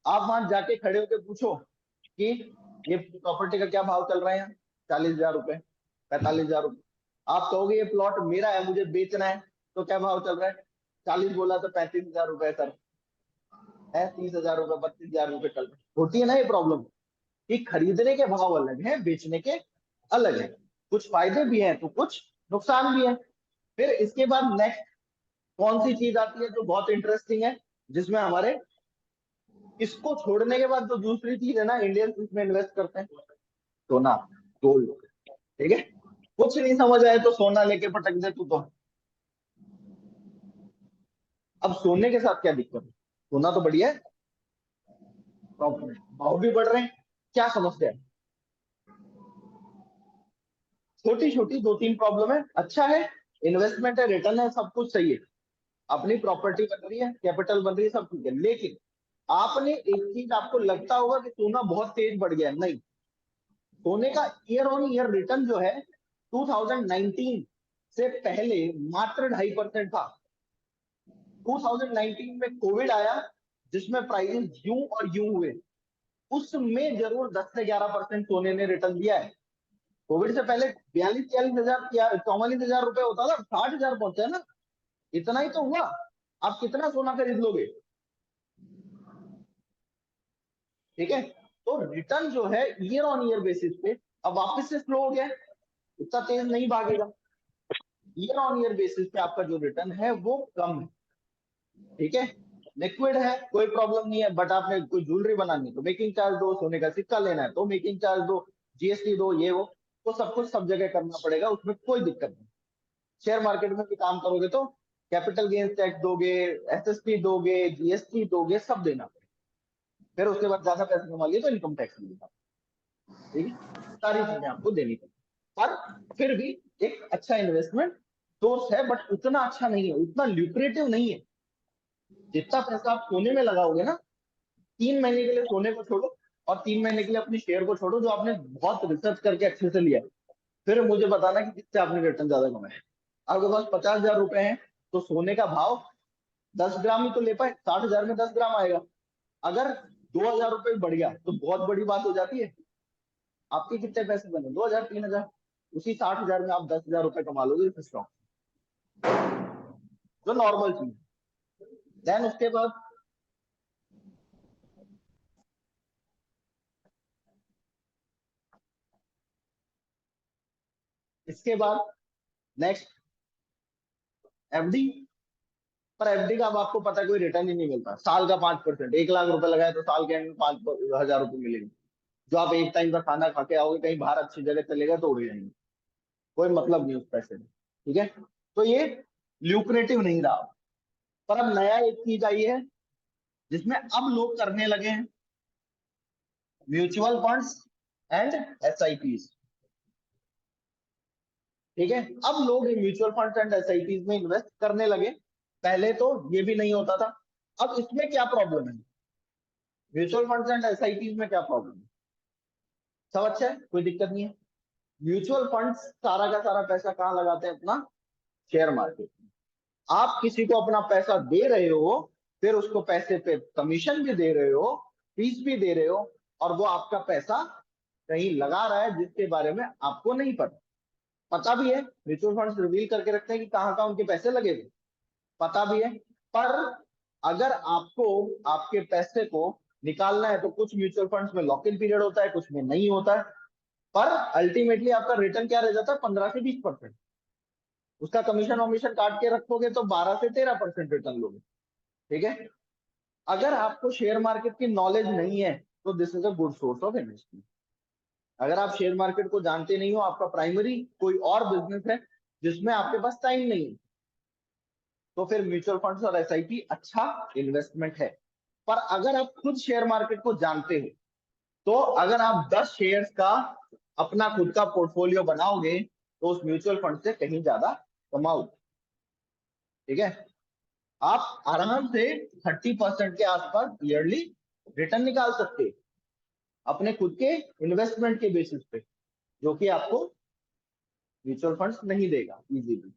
Speaker 1: आप वहां जाके खड़े होकर पूछो कि ये प्रॉपर्टी का क्या भाव चल रहा है यहाँ, 40,000 रुपए, 45,000 रुपए। आप कहोगे ये प्लॉट मेरा है, मुझे बेचना है, तो क्या भाव चल रहा है? 40 बोला तो 35,000 रुपए सर है, 30,000 रुपए, 32,000 रुपए चल रहे। होती है ना ये प्रॉब्लम कि खरीदने के भाव अलग है, बेचने के अलग है, कुछ फायदे भी हैं तो कुछ नुकसान भी है। फिर इसके बाद नेक्स्ट कौन सी चीज आती है जो बहुत इंटरेस्टिंग है, जिसमें हमारे इसको छोड़ने के बाद जो दूसरी चीज है ना, इंडियंस इसमें इन्वेस्ट करते हैं, सोना, गोल्ड। ठीक है, कुछ नहीं समझ आए तो सोना लेके पटक दे तू तो। अब सोने के साथ क्या दिक्कत है, सोना तो बढ़िया है, भाव भी बढ़ रहे हैं, क्या समस्या है? छोटी छोटी 2-3 प्रॉब्लम है, अच्छा है, इन्वेस्टमेंट है, रिटर्न है, सब कुछ सही है, अपनी प्रॉपर्टी बन रही है, कैपिटल बन रही है, सब ठीक है। लेकिन आपने एक चीज, आपको लगता होगा कि सोना बहुत तेज बढ़ गया है, नहीं। सोने का ईयर ऑन ईयर रिटर्न जो है 2019 से पहले मात्र 2.5% था। 2019 में कोविड आया, जिसमें प्राइसेस यूं और यूं हुए, उसमें जरूर 10 से 11% सोने ने रिटर्न दिया है। कोविड से पहले 42-43 हजार, 44,000 रुपए होता था, 60,000 पहुंचा है ना, इतना ही तो हुआ। आप कितना सोना खरीद लोगे? ठीक है, तो रिटर्न जो है ईयर ऑन ईयर बेसिस पे अब वापस से स्लो हो गया है, उतना तेज नहीं भागेगा। ईयर ऑन ईयर बेसिस पे आपका जो रिटर्न है वो कम है। ठीक है, लिक्विड है, कोई प्रॉब्लम नहीं है, बट आपने कोई ज्वेलरी बनानी है तो मेकिंग चार्ज दो, सोने का सिक्का लेना है तो मेकिंग चार्ज दो, जीएसटी दो, ये वो, तो सब कुछ सब जगह करना पड़ेगा, उसमें कोई दिक्कत नहीं। शेयर मार्केट में भी काम करोगे तो कैपिटल गेन्स टैक्स दोगे, एसएसटी दोगे, जीएसटी दोगे, सब देना पड़ेगा। फिर उसके बाद ज्यादा पैसे कमा लिए तो इनकम टैक्स मिलेगा। ठीक है, सारी चीजें आपको देनी पड़ेगी, पर फिर भी एक अच्छा इन्वेस्टमेंट सोर्स है, बट उतना अच्छा नहीं है, उतना ल्यूक्रेटिव नहीं है। जितना पैसा आप सोने में लगाओगे ना, 3 महीने के लिए सोने को छोड़ो और 3 महीने के लिए अपनी शेयर को छोड़ो जो आपने बहुत रिसर्च करके अच्छे से लिया है, फिर मुझे बताना कि किससे आपने रिटर्न ज्यादा कमाया है। आपके पास 50,000 रुपए हैं तो सोने का भाव 10 ग्राम ही तो ले पाए, 60,000 में 10 ग्राम आएगा। अगर 2,000 रुपए बढ़ गया तो बहुत बड़ी बात हो जाती है। आपके कितने पैसे बने, 2,000, 3,000, उसी 60,000 में आप 10,000 रुपए कमा लोगे इस स्टॉक, जो नॉर्मल चीज। देन उसके बाद इसके बाद नेक्स्ट एफडी। पर एफडी का अब आपको पता है कोई रिटर्न ही नहीं मिलता, साल का 5%, 1 लाख रुपए लगाए तो साल के एंड में 5,000 रुपए मिलेंगे, जो आप एक टाइम का खाना खा के आओगे, कहीं बाहर अच्छी जगह चलेगा तो उड़ जाएंगे, कोई मतलब नहीं उस पैसे में। ठीक है, तो ये ल्यूक्रेटिव नहीं रहा। पर अब नया एक चीज आई है जिसमें अब लोग करने लगे हैं, म्यूचुअल फंड्स एंड एसआईपीज। ठीक है, अब लोग म्यूचुअल फंड्स एंड एसआईपीज में इन्वेस्ट करने लगे, पहले तो ये भी नहीं होता था। अब इसमें क्या प्रॉब्लम है, म्यूचुअल फंड्स एंड एसआईपीज में क्या प्रॉब्लम है? सब अच्छा है, कोई दिक्कत नहीं है। म्यूचुअल फंड्स सारा का सारा पैसा कहाँ लगाते हैं, अपना शेयर मार्केट में। आप किसी को अपना पैसा दे रहे हो, फिर उसको पैसे पे कमीशन भी दे रहे हो, फीस भी दे रहे हो, और वो आपका पैसा कहीं लगा रहा है जिसके बारे में आपको नहीं पता। पता भी है, म्यूचुअल फंड्स रिवील करके रखते हैं कि कहाँ कहाँ उनके पैसे लगे थे, पता भी है। पर अगर आपको आपके पैसे को निकालना है तो कुछ म्यूचुअल फंड्स में लॉक इन पीरियड होता है, कुछ में नहीं होता है, पर अल्टीमेटली आपका रिटर्न क्या रह जाता है, 15 से 20%। उसका कमीशन वमीशन काट के रखोगे तो 12 से 13% रिटर्न लोगे। ठीक है, अगर आपको शेयर मार्केट की नॉलेज नहीं है तो this is a good source of investment. अगर आप शेयर मार्केट को जानते नहीं हो, आपका प्राइमरी कोई और बिजनेस है जिसमें आपके पास टाइम नहीं है, तो फिर म्यूचुअल फंड्स और एसआईपी अच्छा इन्वेस्टमेंट है। पर अगर आप खुद शेयर मार्केट को जानते हो, तो अगर आप 10 शेयर्स का अपना खुद का पोर्टफोलियो बनाओगे तो उस म्यूचुअल फंड से कहीं ज्यादा कमाओ। ठीक है, आप आराम से 30% के आसपास ईयरली रिटर्न निकाल सकते हैं अपने खुद के इन्वेस्टमेंट के बेसिस पे, जो कि आपको म्यूचुअल फंड्स नहीं देगा इजीली।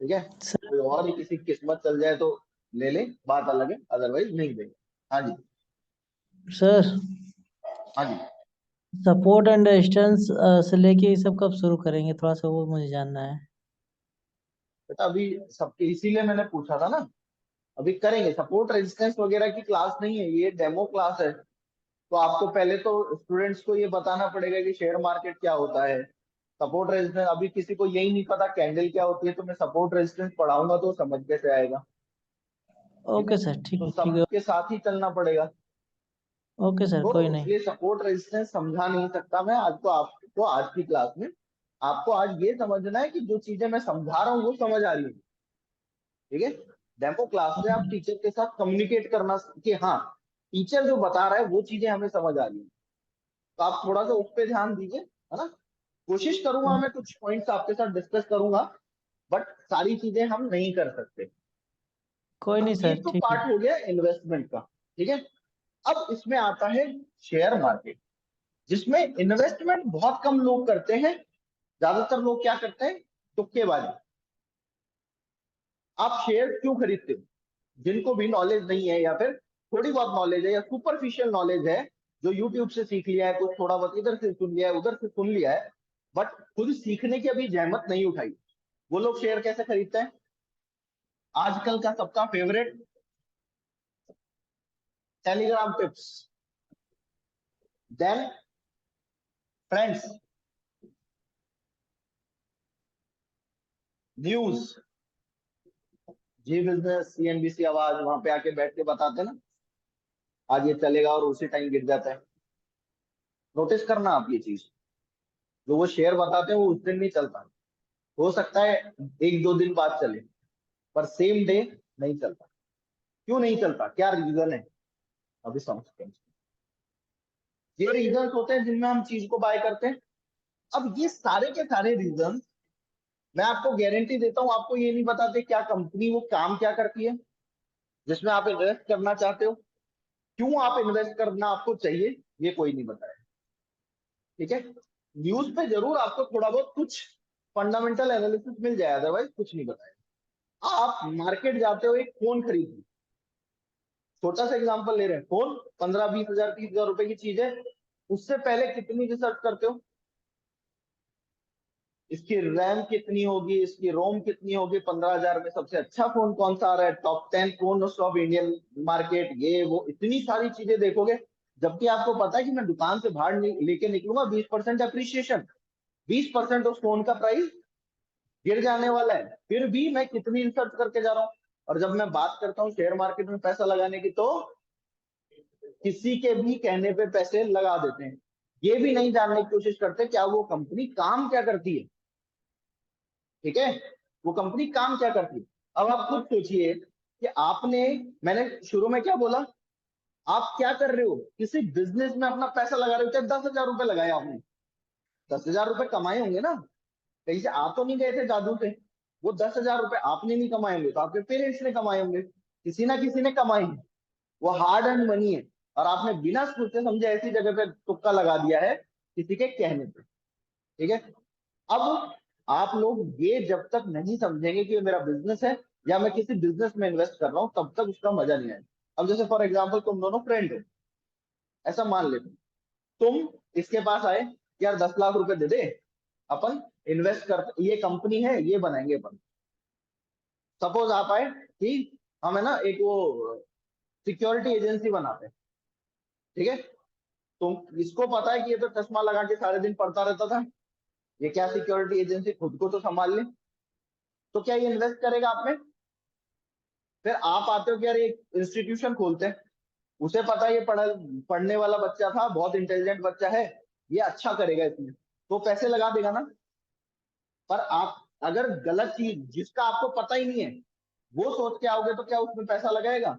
Speaker 1: ठीक है,
Speaker 2: सर
Speaker 1: कोई और ही किसी की किस्मत चल जाए तो ले ले, बात अलग है, अदरवाइज नहीं देगा। हाँ जी।
Speaker 2: सर
Speaker 1: हाँ जी
Speaker 2: सपोर्ट एंड रेजिस्टेंस से लेके ये सब कब शुरू करेंगे, थोड़ा सा वो मुझे जानना है।
Speaker 1: बेटा, अभी सबके इसीलिए मैंने पूछा था ना, अभी करेंगे। सपोर्ट रेजिस्टेंस वगैरह की क्लास नहीं है, ये डेमो क्लास है। तो आपको पहले तो स्टूडेंट्स को ये बताना पड़ेगा कि शेयर मार्केट क्या होता है। सपोर्ट रेजिस्टेंस अभी किसी को यही नहीं पता कैंडल क्या होती है, तो मैं सपोर्ट रेजिस्टेंस पढ़ाऊंगा तो समझ कैसे आएगा। ठीक है,
Speaker 2: ओके सर, ठीक
Speaker 1: तो
Speaker 2: है ठीक है।
Speaker 1: सबके साथ ही चलना पड़ेगा।
Speaker 2: ओके सर,
Speaker 1: तो
Speaker 2: कोई नहीं।
Speaker 1: इसलिए सपोर्ट रेजिस्टेंस समझा नहीं सकता मैं आज को आपको, आज की क्लास में। आपको आज ये समझना है कि जो चीजें मैं समझा रहा हूँ वो समझ आ रही है। ठीक है, डेमो क्लास से आप टीचर के साथ कम्युनिकेट करना कि हाँ, टीचर जो बता रहा है वो चीजें हमें समझ आ रही है। तो आप थोड़ा सा उस पर ध्यान दीजिए, है ना। कोशिश करूंगा, मैं कुछ पॉइंट्स आपके साथ डिस्कस करूंगा, बट सारी चीजें हम नहीं कर सकते।
Speaker 2: कोई नहीं
Speaker 1: अब ये
Speaker 2: सर,
Speaker 1: तो
Speaker 2: ठीक है।
Speaker 1: पार्ट हो गया इन्वेस्टमेंट का। ठीक है, अब इसमें आता है शेयर मार्केट, जिसमें इन्वेस्टमेंट बहुत कम लोग करते हैं। ज्यादातर लोग क्या करते हैं, तुक्केबाजी। आप शेयर क्यों खरीदते हो? जिनको भी नॉलेज नहीं है, या फिर थोड़ी बहुत नॉलेज है, या सुपरफिशियल नॉलेज है, जो यूट्यूब से सीख लिया है, कुछ थोड़ा बहुत इधर से सुन लिया है, उधर से सुन लिया है, बट खुद सीखने की अभी जहमत नहीं उठाई, वो लोग शेयर कैसे खरीदते हैं? आजकल का सबका favourite, Telegram tips. Then friends, news, Zee business, CNBC Awaaz, वहां पे आके बैठ के बताते ना, आज ये चलेगा, और उसी टाइम गिर जाता है। नोटिस करना आप ये चीज, जो वो शेयर बताते हैं वो उस दिन नहीं चलता। हो सकता है एक दो दिन बाद चले, पर सेम डे नहीं चलता। क्यों नहीं चलता, क्या रीजन है, अभी समझते हैं। ये रीजन होते हैं जिनमें हम चीज को बाय करते हैं। अब ये सारे के सारे रीजन, मैं आपको गारंटी देता हूं, आपको ये नहीं बताते क्या कंपनी वो काम क्या करती है जिसमें आप इन्वेस्ट करना चाहते हो, क्यों आप इन्वेस्ट करना आपको चाहिए, ये कोई नहीं बताया। ठीक है, न्यूज पे जरूर आपको थोड़ा बहुत कुछ फंडामेंटल एनालिसिस मिल जाए, अदरवाइज कुछ नहीं बताया। आप मार्केट जाते हो एक फोन खरीदने, छोटा सा एग्जांपल ले रहे हैं, फोन 15-20 हजार 30 हजार रुपए की चीज है, उससे पहले कितनी रिसर्च करते हो? इसकी रैम कितनी होगी, इसकी रोम कितनी होगी, 15 हजार में सबसे अच्छा फोन कौन सा आ रहा है, top 10 phone of Indian market, ये वो इतनी सारी चीजें देखोगे। जबकि आपको पता है कि मैं दुकान से बाहर लेके निकलूंगा 20% अप्रिसिएशन, 20% उस फोन का प्राइस गिर जाने वाला है, फिर भी मैं कितनी रिसर्च करके जा रहा हूँ। और जब मैं बात करता हूँ शेयर मार्केट में पैसा लगाने की, तो किसी के भी कहने पे पैसे लगा देते हैं, ये भी नहीं जानने की कोशिश करते क्या वो कंपनी काम क्या करती है। ठीक है, वो कंपनी काम क्या करती है। अब आप खुद सोचिए कि आपने, मैंने शुरू में क्या बोला, आप क्या कर रहे हो, किसी बिजनेस में अपना पैसा लगा रहे हो, चाहे 10 हजार रुपए लगाए आपने, 10 हजार रुपए कमाए होंगे ना, कहीं से आ तो नहीं गए थे जादू से। वो 10 हजार रुपए आपने नहीं कमाए होंगे तो आपके पेरेंट्स ने कमाए होंगे, किसी ना किसी ने कमाए हैं, वो हार्ड अर्न मनी है, और आपने बिना सोचे समझे ऐसी जगह पे तुक्का लगा दिया है किसी के कहने पे। ठीक है, अब आप लोग ये जब तक नहीं समझेंगे कि ये मेरा बिजनेस है, या मैं किसी बिजनेस में इन्वेस्ट कर रहा हूं, तब तक उसका मजा नहीं आएगा। अब जैसे फॉर एग्जाम्पल तुम दोनों फ्रेंड हो, ऐसा मान लेते, तुम इसके पास आए, यार 10 लाख रुपए दे दे, अपन इन्वेस्ट कर, ये कंपनी है ये बनाएंगे अपन। सपोज आप आए कि हम है ना एक वो सिक्योरिटी एजेंसी बनाते हैं। ठीक है, तुम, इसको पता है कि ये तो चश्मा लगा के सारे दिन पढ़ता रहता था, ये क्या सिक्योरिटी एजेंसी, खुद को तो संभाल ले। तो क्या ये इन्वेस्ट करेगा आप में? फिर आप आते हो कि यार एक इंस्टीट्यूशन खोलते हैं, उसे पता है ये पढ़ने वाला बच्चा था, बहुत इंटेलिजेंट बच्चा है, ये अच्छा करेगा इसमें, तो पैसे लगा देगा ना। पर आप अगर गलत चीज जिसका आपको पता ही नहीं है वो सोच के आओगे, तो क्या उसमें पैसा लगाएगा?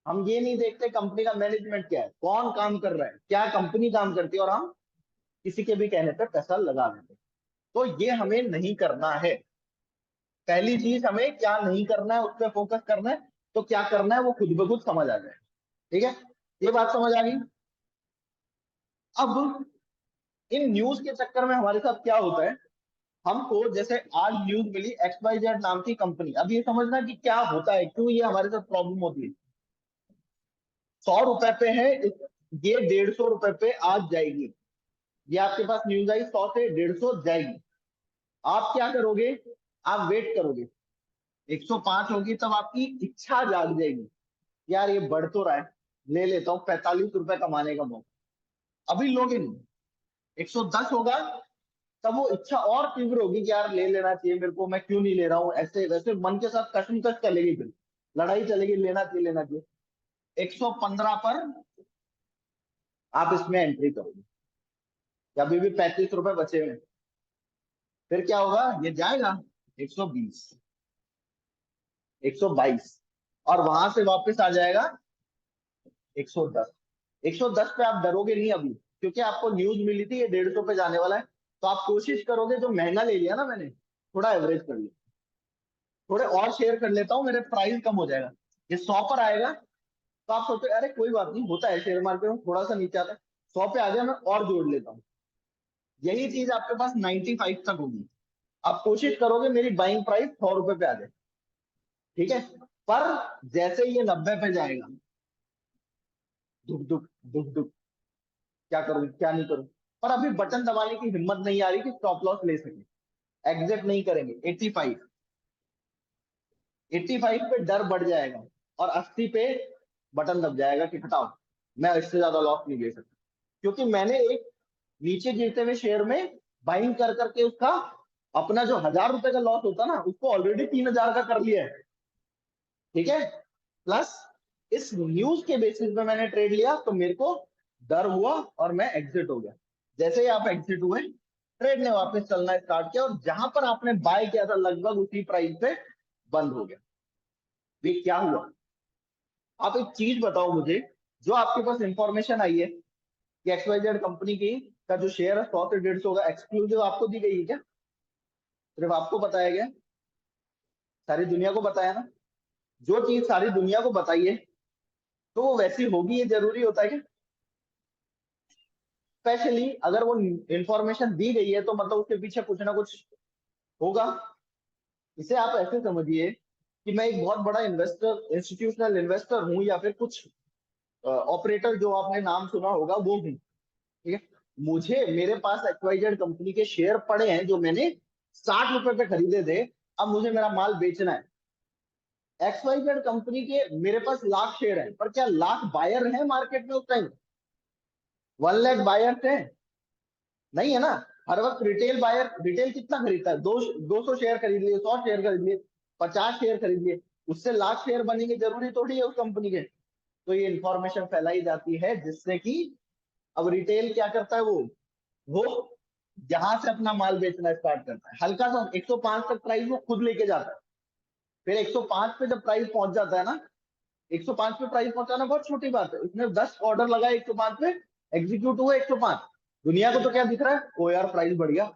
Speaker 1: हम ये नहीं देखते कंपनी का मैनेजमेंट क्या है, कौन काम कर रहा है, क्या कंपनी काम करती है, और हम किसी के भी कहने पर पैसा लगा देते हैं। तो ये हमें नहीं करना है। पहली चीज हमें क्या नहीं करना है उस पर फोकस करना है, तो क्या करना है वो खुद ब खुद समझ आ जाए। ठीक है, ये बात समझ आ गई। अब इन न्यूज के चक्कर में हमारे साथ क्या होता है, हमको जैसे आज न्यूज मिली XYZ नाम की कंपनी, अब ये समझना कि क्या होता है, क्यों ये हमारे साथ प्रॉब्लम होती है। 100 रुपए पे है, ये 150 रुपए पे आज जाएगी। ये आपके पास न्यूज आई, 100 से 150 जाएगी। आप क्या करोगे, आप वेट करोगे। 105 होगी तब आपकी इच्छा जाग जाएगी, यार ये बढ़ तो रहा है, ले लेता हूँ, 45 रुपए कमाने का मौका। अभी लोगे नहीं। 110 होगा तब वो इच्छा और तीव्र होगी कि यार ले लेना चाहिए मेरे को, मैं क्यों नहीं ले रहा हूँ, ऐसे वैसे मन के साथ कशमकश चलेगी, फिर लड़ाई चलेगी, लेना चाहिए लेना चाहिए। 115 पर आप इसमें एंट्री करोगे, या अभी भी 35 रुपए बचे हुए हैं। फिर क्या होगा, ये जाएगा 120, 122, और वहां से वापस आ जाएगा 110। 110 पे आप डरोगे नहीं अभी, क्योंकि आपको न्यूज मिली थी ये 150 पे जाने वाला है। तो आप कोशिश करोगे, जो महंगा ले लिया ना मैंने, थोड़ा एवरेज कर लिया, थोड़े और शेयर कर लेता हूँ, मेरे प्राइस कम हो जाएगा। ये 100 पर आएगा तो आप सोचो अरे कोई बात नहीं, होता है शेयर मार्केट में, थोड़ा सा नीचे आता है, 100 पे आ गया मैं और जोड़ लेता हूँ। यही चीज आपके पास 95 तक होगी। आप कोशिश करोगे मेरी बाइंग प्राइस 100 रुपए पे आ जाए। ठीक है, पर जैसे ये 90 पे जाएगा, धुक धुक धुक धुक, क्या करूं क्या नहीं करूं। पर अभी बटन दबाने की हिम्मत नहीं आ रही कि स्टॉप लॉस ले सके। एग्जिट नहीं करेंगे। 85, 85 पे डर बढ़ जाएगा, और 80 पे बटन दब जाएगा कि हटाओ, मैं इससे ज्यादा लॉस नहीं ले सकता। क्योंकि मैंने एक नीचे गिरते हुए शेयर में बाइंग कर करके उसका अपना जो 1000 रुपए का लॉस होता ना, उसको ऑलरेडी 3000 का कर लिया है। ठीक है, प्लस इस न्यूज के बेसिस पे मैंने ट्रेड लिया, तो मेरे को डर हुआ और मैं एग्जिट हो गया। जैसे ही आप एग्जिट हुए, ट्रेड ने वापस चलना स्टार्ट किया, और जहां पर आपने बाय किया था लगभग उसी प्राइस पे बंद हो गया। ये क्या हुआ। आप एक चीज बताओ मुझे, जो आपके पास इंफॉर्मेशन आई है कि XYZ कंपनी की का जो शेयर है 100 से 150 का एक्सक्लूसिव आपको दी गई है क्या, सिर्फ आपको बताया गया, सारी दुनिया को बताया ना। जो चीज सारी दुनिया को बताई है तो वो वैसी होगी, ये जरूरी होता है क्या। स्पेशली अगर वो इंफॉर्मेशन दी गई है तो मतलब उसके पीछे कुछ ना कुछ होगा। इसे आप ऐसे समझिए कि मैं एक बहुत बड़ा इन्वेस्टर, इंस्टीट्यूशनल इन्वेस्टर हूं, या फिर कुछ ऑपरेटर जो आपने नाम सुना होगा वो हूँ। ठीक है, मुझे मेरे पास XYZ कंपनी के शेयर पड़े हैं जो मैंने 60 रुपए पे खरीदे थे। अब मुझे मेरा माल बेचना है। XYZ कंपनी के मेरे पास लाख शेयर हैं, पर क्या लाख बायर हैं मार्केट में उस टाइम, 1 लाख बायर हैं, नहीं है ना। हर वक्त रिटेल बायर, रिटेल कितना खरीदता है, 200 शेयर खरीद लिए, 100 शेयर खरीद लिए, 50 शेयर खरीद लिए, उससे लाख शेयर बनेंगे जरूरी थोड़ी है उस कंपनी के। तो ये इंफॉर्मेशन फैलाई जाती है जिससे कि अब रिटेल क्या करता है, वो जहां से अपना माल बेचना स्टार्ट करता है, हल्का सा 105 तक प्राइस वो खुद लेके जाता है। फिर 105 पे जब प्राइस पहुंच जाता है ना, 105 पे प्राइस पहुंचाना बहुत छोटी बात है, उसने 10 ऑर्डर लगाए 105 पे, एग्जीक्यूट हुए 105। दुनिया को तो क्या दिख रहा है, ओ यार प्राइस बढ़ गया।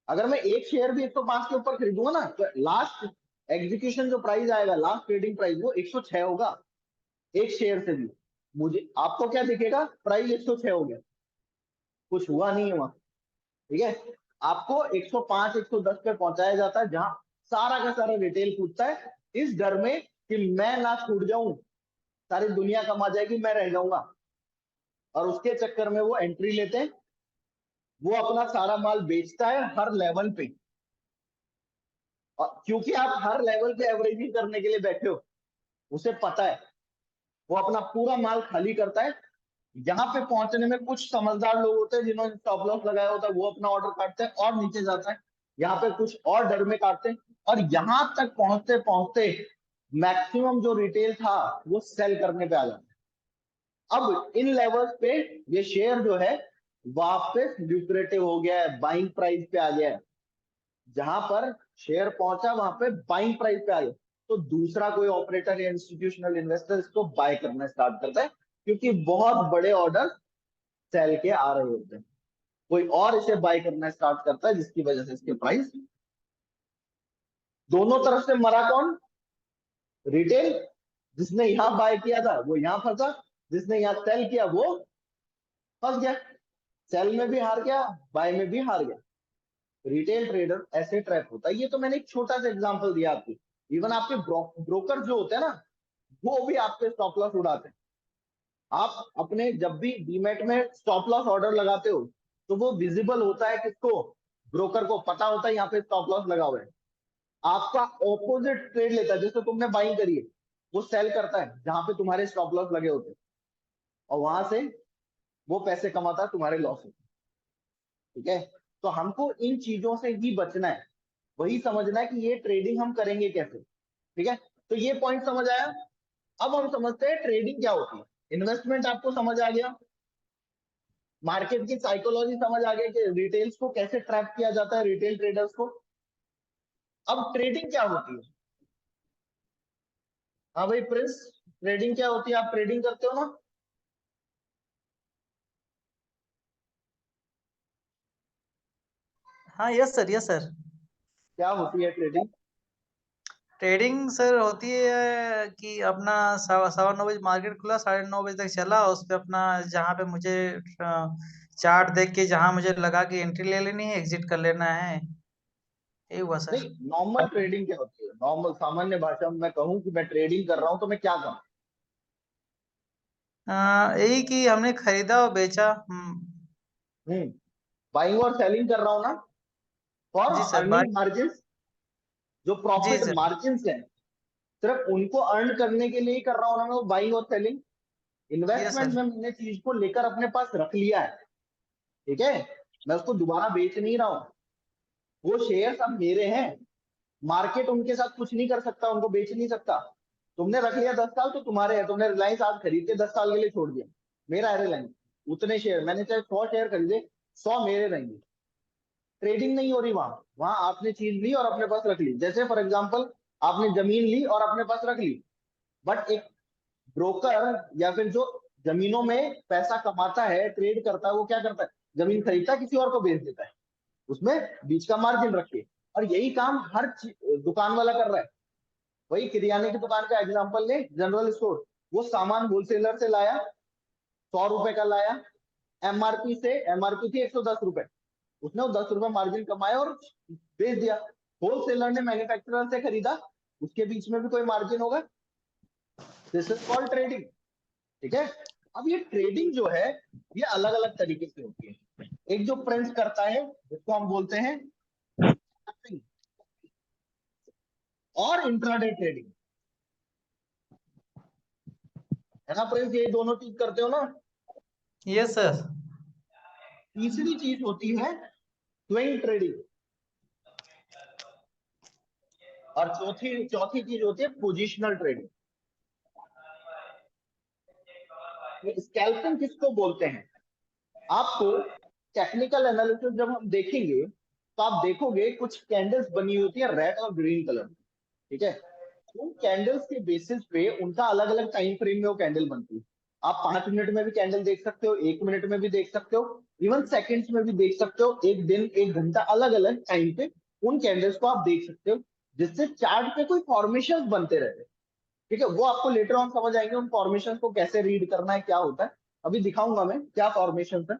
Speaker 1: अगर मैं एक शेयर भी 105 के ऊपर खरीदूंगा ना, तो लास्ट एग्जीक्यूशन जो प्राइस आएगा, लास्ट ट्रेडिंग प्राइस, वो 106 होगा एक शेयर से भी। मुझे आपको क्या दिखेगा, प्राइस 106 हो गया, कुछ हुआ नहीं है वहां। ठीक है, आपको 105 110 पे पहुंचाया जाता है, जहां सारा का सारा रिटेल कूदता है इस डर में कि मैं ना छूट जाऊं, सारी दुनिया कमा जाएगी, मैं रह जाऊंगा। और उसके चक्कर में वो एंट्री लेते हैं, वो अपना सारा माल बेचता है हर लेवल पे। और क्योंकि आप हर लेवल पे एवरेजिंग करने के लिए बैठे हो, उसे पता है, वो अपना पूरा माल खाली करता है। यहाँ पे पहुंचने में कुछ समझदार लोग होते हैं जिन्होंने स्टॉप लॉस लगाया होता है, वो अपना ऑर्डर काटते हैं और नीचे जाता है। यहाँ पे कुछ और डर में काटते हैं, और यहां तक पहुंचते पहुंचते मैक्सिमम जो रिटेल था वो सेल करने पे आ जाता है। अब इन लेवल्स पे ये शेयर जो है वापस ल्यूक्रेटिव हो गया है, बाइंग प्राइस पे आ गया है। जहां पर शेयर पहुंचा वहां पे बाइंग प्राइस पे आ गया, तो दूसरा कोई ऑपरेटर या इंस्टीट्यूशनल इन्वेस्टर इसको बाय करना स्टार्ट करता है, क्योंकि बहुत बड़े ऑर्डर सेल के आ रहे होते हैं। कोई और इसे बाय करना स्टार्ट करता है, जिसकी वजह से इसके प्राइस, दोनों तरफ से मरा कौन? रिटेल। जिसने यहां बाय किया था वो यहां फंसा, जिसने यहां सेल किया वो फंस गया। सेल में भी हार गया, बाय में भी हार गया। रिटेल ट्रेडर ऐसे ट्रैप होता है। ये तो मैंने एक छोटा सा एग्जांपल दिया आपको। इवन आपके ब्रोकर जो होते हैं ना, वो भी आपके स्टॉप लॉस उड़ाते हैं। आप अपने जब भी डीमैट में स्टॉप लॉस ऑर्डर लगाते हो, तो वो विजिबल होता है किसको? ब्रोकर को पता होता है यहाँ पे स्टॉप लॉस लगा हुआ है। आपका ऑपोजिट ट्रेड लेता है, जैसे तुमने बाइंग करी है, वो सेल करता है जहां पे तुम्हारे स्टॉप लॉस लगे होते हैं, और वहां से वो पैसे कमाता है तुम्हारे लॉस में। ठीक है, तो हमको इन चीजों से ही बचना है। वही समझना है कि ये ट्रेडिंग हम करेंगे कैसे। ठीक है, तो ये पॉइंट समझ आया। अब हम समझते हैं ट्रेडिंग क्या होती है। इन्वेस्टमेंट आपको समझ आ गया, मार्केट की साइकोलॉजी समझ आ गया कि रिटेल्स को कैसे ट्रैप किया जाता है, रिटेल ट्रेडर्स को। अब ट्रेडिंग क्या होती है? हाँ भाई प्रिंस, ट्रेडिंग क्या होती है? आप ट्रेडिंग करते हो ना?
Speaker 3: हाँ, यस सर, यस सर।
Speaker 1: क्या होती है ट्रेडिंग?
Speaker 3: ट्रेडिंग सर होती है कि अपना 9:15 बजे मार्केट खुला, 9:30 बजे तक चला, उस पे अपना जहाँ पे मुझे चार्ट देख के जहाँ मुझे लगा कि एंट्री ले लेनी है, एग्जिट कर लेना है। यही हुआ सर।
Speaker 1: नहीं, नॉर्मल ट्रेडिंग क्या होती है? नॉर्मल सामान्य भाषा में मैं कहूँ कि मैं ट्रेडिंग कर रहा हूँ तो मैं क्या करूँ?
Speaker 3: यही कि हमने खरीदा और बेचा।
Speaker 1: बाइंग और सेलिंग कर रहा हूँ ना, फॉर
Speaker 3: जी सर, बाय।
Speaker 1: Earning margin. जो
Speaker 3: जी
Speaker 1: प्रॉफिट
Speaker 3: सर।
Speaker 1: मार्जिन है, सिर्फ उनको अर्न करने के लिए ही कर रहा हूँ ना मैं, वो बाइंग और सेलिंग।
Speaker 3: Yes
Speaker 1: investment
Speaker 3: sir.
Speaker 1: में मैंने चीज को लेकर अपने पास रख लिया है। ठीक है, मैं उसको दोबारा बेच नहीं रहा हूँ। वो शेयर अब मेरे हैं, मार्केट उनके साथ कुछ नहीं कर सकता, उनको बेच नहीं सकता। तुमने रख लिया 10 साल तो तुम्हारे हैं। तुमने रिलायंस आज खरीद के 10 साल के लिए छोड़ दिया, मेरा है रिलायंस। उतने शेयर मैंने चाहे 100 शेयर खरीदे, 100 मेरे रहेंगे। ट्रेडिंग नहीं हो रही वहां। वहां आपने चीज ली और अपने पास रख ली। जैसे फॉर एग्जाम्पल, आपने जमीन ली और अपने पास रख ली। बट एक ब्रोकर या फिर जो जमीनों में पैसा कमाता है, ट्रेड करता है, वो क्या करता है? जमीन खरीदता है, किसी और को बेच देता है, उसमें बीच का मार्जिन रख के। और यही काम हर दुकान वाला कर रहा है। वही किराने की दुकान का एग्जांपल ले, जनरल स्टोर। वो सामान होलसेलर से लाया, 100 रुपए का लाया, एमआरपी से, एमआरपी थी 110 रुपए, उसने वो 10 रुपए मार्जिन कमाया और बेच दिया। होलसेलर ने मैन्युफैक्चरर से खरीदा, उसके बीच में भी कोई मार्जिन होगा। This is called trading. ठीक है, अब ये ट्रेडिंग जो है, ये अलग अलग तरीके से होती है। एक जो प्रिंस करता है, जिसको हम बोलते हैं, और इंट्राडे ट्रेडिंग, है ना प्रिंस? ये दोनों चीज करते हो ना?
Speaker 3: Yes sir.
Speaker 1: तीसरी चीज होती है स्विंग ट्रेडिंग, और चौथी चौथी चीज होती है पोजिशनल ट्रेडिंग। स्कैल्पिंग किसको बोलते हैं? आपको टेक्निकल एनालिसिस जब हम देखेंगे, तो आप देखोगे कुछ कैंडल्स बनी होती है रेड और ग्रीन कलर। ठीक है, उन कैंडल्स के बेसिस पे उनका अलग अलग टाइम फ्रेम में वो कैंडल बनती है। आप 5 मिनट में भी कैंडल देख सकते हो, 1 मिनट में भी देख सकते हो, इवन सेकंड्स में भी देख सकते हो। एक दिन, एक घंटा, अलग अलग टाइम पे उन कैंडल्स को आप देख सकते हो, जिससे चार्ट पे कोई फॉर्मेशन बनते रहते हैं। ठीक है, वो आपको लेटर ऑन समझ आएंगे, उन फॉर्मेशन को कैसे रीड करना है, क्या होता है। अभी दिखाऊंगा मैं क्या फॉर्मेशन है।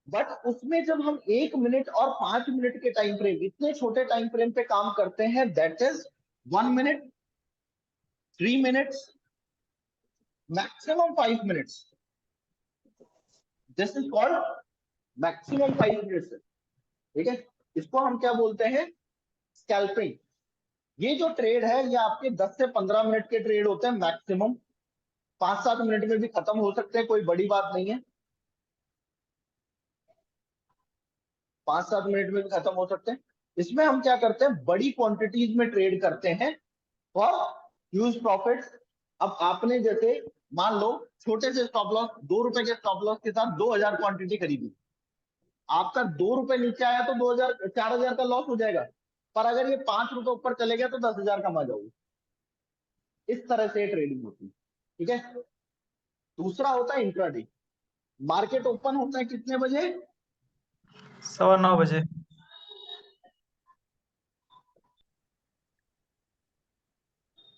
Speaker 1: बट उसमें जब हम 1 मिनट और 5 मिनट के टाइम फ्रेम, इतने छोटे टाइम फ्रेम पे काम करते हैं, that is 1 minute, 3 minutes, maximum 5 minutes, this is called maximum 5 minutes. ठीक है, इसको हम क्या बोलते हैं? स्कैल्पिंग। ये जो ट्रेड है, ये आपके 10 से 15 मिनट के ट्रेड होते हैं मैक्सिमम। 5-7 मिनट में भी खत्म हो सकते हैं, कोई बड़ी बात नहीं है। 5-7 मिनट में भी खत्म हो सकते हैं। इसमें हम क्या करते हैं? बड़ी क्वांटिटीज में ट्रेड करते हैं और ह्यूज प्रॉफिट्स। अब आपने जैसे मान लो छोटे से स्टॉप लॉस, 2 रुपए के स्टॉप लॉस के साथ 2000 क्वांटिटी खरीदी, आपका 2 रुपए नीचे आया तो 2000, 4000 का लॉस हो जाएगा। पर अगर ये 5 रुपए ऊपर चले गया तो 10,000 कमा जाओगे। इस तरह से ट्रेडिंग होती है। ठीक है, दूसरा होता है इंट्राडे। मार्केट ओपन होता है कितने बजे?
Speaker 3: 9:15 बजे।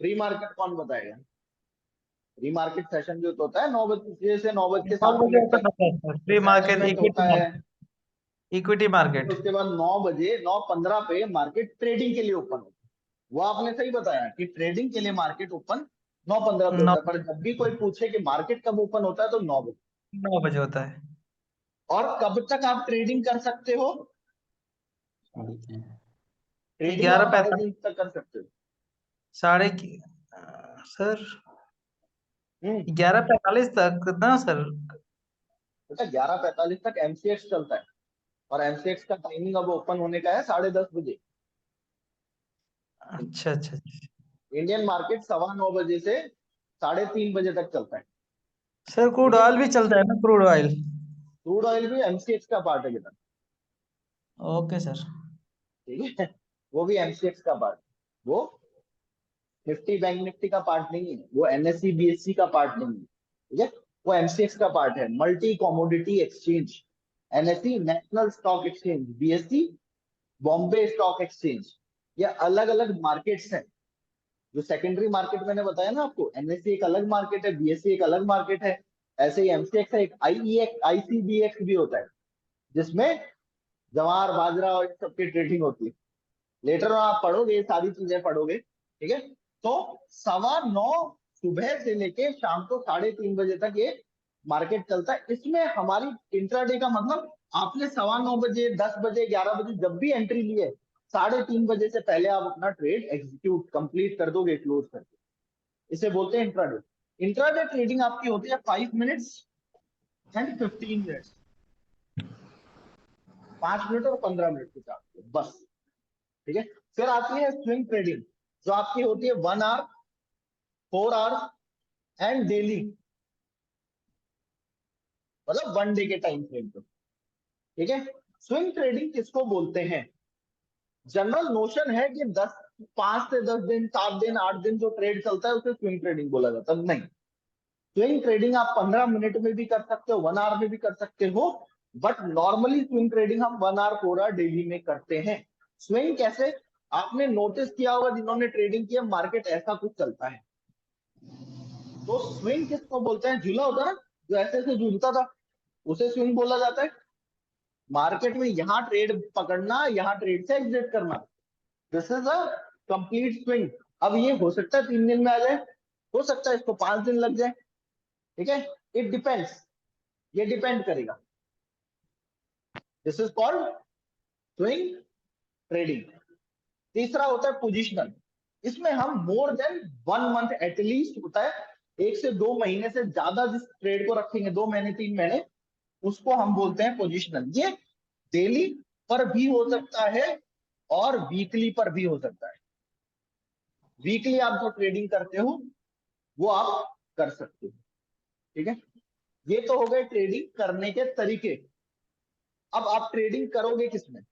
Speaker 1: प्री मार्केट कौन बताएगा? प्री मार्केट सेशन जो होता है 9 बजे से 9 बज के
Speaker 3: 9
Speaker 1: 7
Speaker 3: बजे
Speaker 1: मिनट
Speaker 3: ओपन
Speaker 1: तक
Speaker 3: होता है सर, प्री मार्केट
Speaker 1: रिफ्रेशमेंट होता है।
Speaker 3: Equity market.
Speaker 1: उसके बाद 9 बजे 9:15 पे मार्केट ट्रेडिंग के लिए ओपन होता है। वो आपने सही बताया कि ट्रेडिंग के लिए मार्केट ओपन 9:15 पे
Speaker 3: 9
Speaker 1: होता है, पर जब भी कोई पूछे कि मार्केट कब ओपन होता है तो 9 बजे।
Speaker 3: 9 बजे होता है।
Speaker 1: और कब तक आप ट्रेडिंग कर सकते हो? ट्रेडिंग आप साढ़े
Speaker 3: 11:45
Speaker 1: तीन तक कर सकते हो।
Speaker 3: साढ़े सर
Speaker 1: हम्म
Speaker 3: 11:45 तक ना सर?
Speaker 1: बेटा 11:45 तक एमसीएक्स चलता है, और एमसीएक्स का टाइमिंग अब ओपन होने का है 10:30 बजे।
Speaker 3: अच्छा अच्छा अच्छा।
Speaker 1: इंडियन मार्केट 9:15 बजे से 3:30 बजे तक चलता है।
Speaker 3: सर क्रूड
Speaker 1: ठीक है,
Speaker 3: ऑयल भी चलता है ना, क्रूड ऑयल?
Speaker 1: क्रूड ऑयल भी एमसीएक्स का पार्ट है बेटा।
Speaker 3: Okay sir.
Speaker 1: ठीक है, वो भी एमसीएक्स का पार्ट। वो निफ्टी बैंक निफ्टी का पार्ट नहीं है, वो एनएससी बीएससी का पार्ट नहीं है। ठीक है, वो एमसीएक्स का पार्ट है, multi commodity exchange. NSC national stock exchange, BSc Bombay stock exchange. ये अलग अलग मार्केट्स हैं। जो सेकेंडरी मार्केट मैंने बताया ना आपको, एनएससी एक अलग मार्केट है, बीएससी एक अलग मार्केट है। ऐसे ही एमसीएक्स है, एक आईईएक्स आईसीबीएक्स भी होता है, जिसमें जवार बाजरा और इन सबकी ट्रेडिंग होती है। लेटर आप पढ़ोगे, ये सारी चीजें पढ़ोगे। ठीक है, तो 9:15 सुबह से लेके शाम को 3:30 बजे तक ये मार्केट चलता है। इसमें हमारी इंट्राडे का मतलब, आपने 9:15 बजे 10 बजे 11 बजे जब भी एंट्री ली है, 3:30 बजे से पहले आप अपना ट्रेड एग्जीक्यूट कंप्लीट कर दोगे, क्लोज करके। इसे बोलते हैं इंट्राडे। इंट्राडे ट्रेडिंग आपकी होती है 5 मिनट्स एंड 15 मिनट्स, 5 मिनट और 15 मिनट के साथ बस। ठीक है, फिर आती है स्विंग ट्रेडिंग, जो आपकी होती है 1 आवर, 4 आवर्स एंड डेली, मतलब 1 डे के टाइम फ्रेम पे। ठीक है, स्विंग ट्रेडिंग किसको बोलते हैं? जनरल नोशन है कि 5 से 10 दिन, 7 दिन, 8 दिन जो ट्रेड चलता है उसे स्विंग ट्रेडिंग बोला जाता है। नहीं, स्विंग ट्रेडिंग आप 15 मिनट में भी कर सकते हो, 1 आवर में भी कर सकते हो, बट नॉर्मली स्विंग ट्रेडिंग हम 1 आवर 4 आवर डेली में करते हैं। स्विंग कैसे? आपने नोटिस किया होगा, जिन्होंने ट्रेडिंग किया, मार्केट ऐसा कुछ चलता है। तो स्विंग किसको बोलते हैं? झूला होता है ना, जो ऐसे ऐसे झूलता था, उसे स्विंग बोला जाता है। मार्केट में यहाँ ट्रेड पकड़ना, यहाँ ट्रेड से एग्जिट करना, this is a complete swing. अब ये हो सकता है 3 दिन में आ जाए, हो सकता है इसको 5 दिन लग जाए। ठीक है, इट डिपेंड्स, ये डिपेंड करेगा। This is called swing trading. तीसरा होता है पोजिशनल। इसमें हम मोर देन 1 मंथ एटलीस्ट होता है, 1 से 2 महीने से ज्यादा जिस ट्रेड को रखेंगे, 2 महीने 3 महीने, उसको हम बोलते हैं पोजिशनल। ये डेली पर भी हो सकता है और वीकली पर भी हो सकता है। वीकली आप जो ट्रेडिंग करते हो वो आप कर सकते हो। ठीक है, ये तो हो गए ट्रेडिंग करने के तरीके। अब आप ट्रेडिंग करोगे किसमें?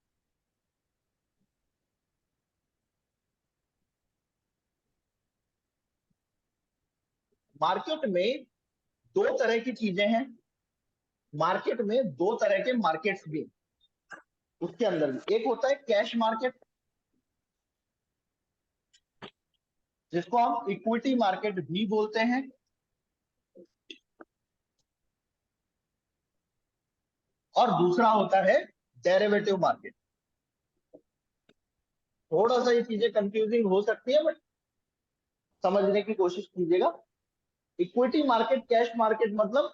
Speaker 1: मार्केट में दो तरह की चीजें हैं, मार्केट में दो तरह के मार्केट्स भी हैं। उसके अंदर भी एक होता है कैश मार्केट, जिसको हम इक्विटी मार्केट भी बोलते हैं, और दूसरा होता है डेरिवेटिव मार्केट। थोड़ा सा ये चीजें कंफ्यूजिंग हो सकती है, बट समझने की कोशिश कीजिएगा। इक्विटी मार्केट, कैश मार्केट मतलब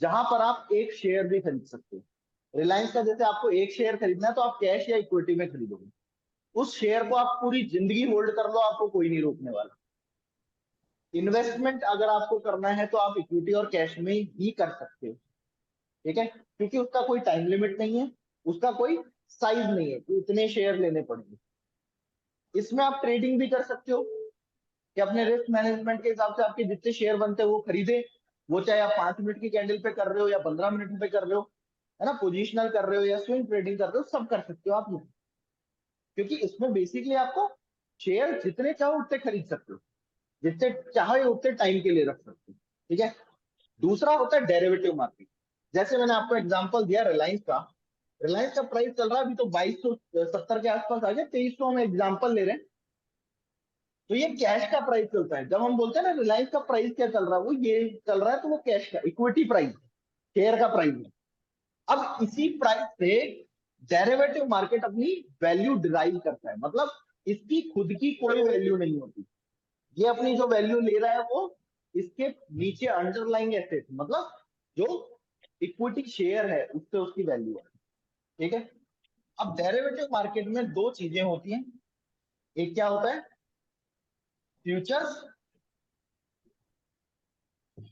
Speaker 1: जहां पर आप एक शेयर भी खरीद सकते हो। रिलायंस का जैसे आपको एक शेयर खरीदना है तो आप कैश या इक्विटी में खरीदोगे। उस शेयर को आप पूरी जिंदगी होल्ड कर लो, आपको कोई नहीं रोकने वाला। इन्वेस्टमेंट अगर आपको करना है तो आप इक्विटी और कैश में ही कर सकते हो। ठीक है, क्योंकि उसका कोई टाइम लिमिट नहीं है, उसका कोई साइज नहीं है कि इतने शेयर लेने पड़ेंगे। इसमें आप ट्रेडिंग भी कर सकते हो कि अपने रिस्क मैनेजमेंट के हिसाब से आपके जितने शेयर बनते हैं वो खरीदे। वो चाहे आप 5 मिनट की कैंडल पे कर रहे हो या 15 मिनट पे कर रहे हो, है ना, पोजिशनल कर रहे हो या स्विंग ट्रेडिंग कर रहे हो, सब कर सकते हो आप लोग। क्योंकि इसमें बेसिकली आपको शेयर जितने चाहो उतने खरीद सकते हो, जितने चाहे उतने टाइम के लिए रख सकते हो। ठीक है, दूसरा होता है डेरिवेटिव मार्केट। जैसे मैंने आपको एग्जांपल दिया रिलायंस का। रिलायंस का प्राइस चल रहा है अभी तो 2270 के आसपास आ गया, 2300 हम एग्जाम्पल ले रहे हैं। तो ये कैश का प्राइस चलता है। जब हम बोलते हैं ना रिलायंस का प्राइस क्या चल रहा है, वो ये चल रहा है, तो वो कैश का इक्विटी प्राइस, शेयर का प्राइस है। अब इसी प्राइस से डेरिवेटिव मार्केट अपनी वैल्यू डिराइव करता है, मतलब इसकी खुद की कोई वैल्यू नहीं होती। ये अपनी जो वैल्यू ले रहा है वो इसके नीचे अंडरलाइंग एसेट, मतलब जो इक्विटी शेयर है उससे उसकी वैल्यू है। ठीक है। अब डेरिवेटिव मार्केट में दो चीजें होती हैं, एक क्या होता है, futures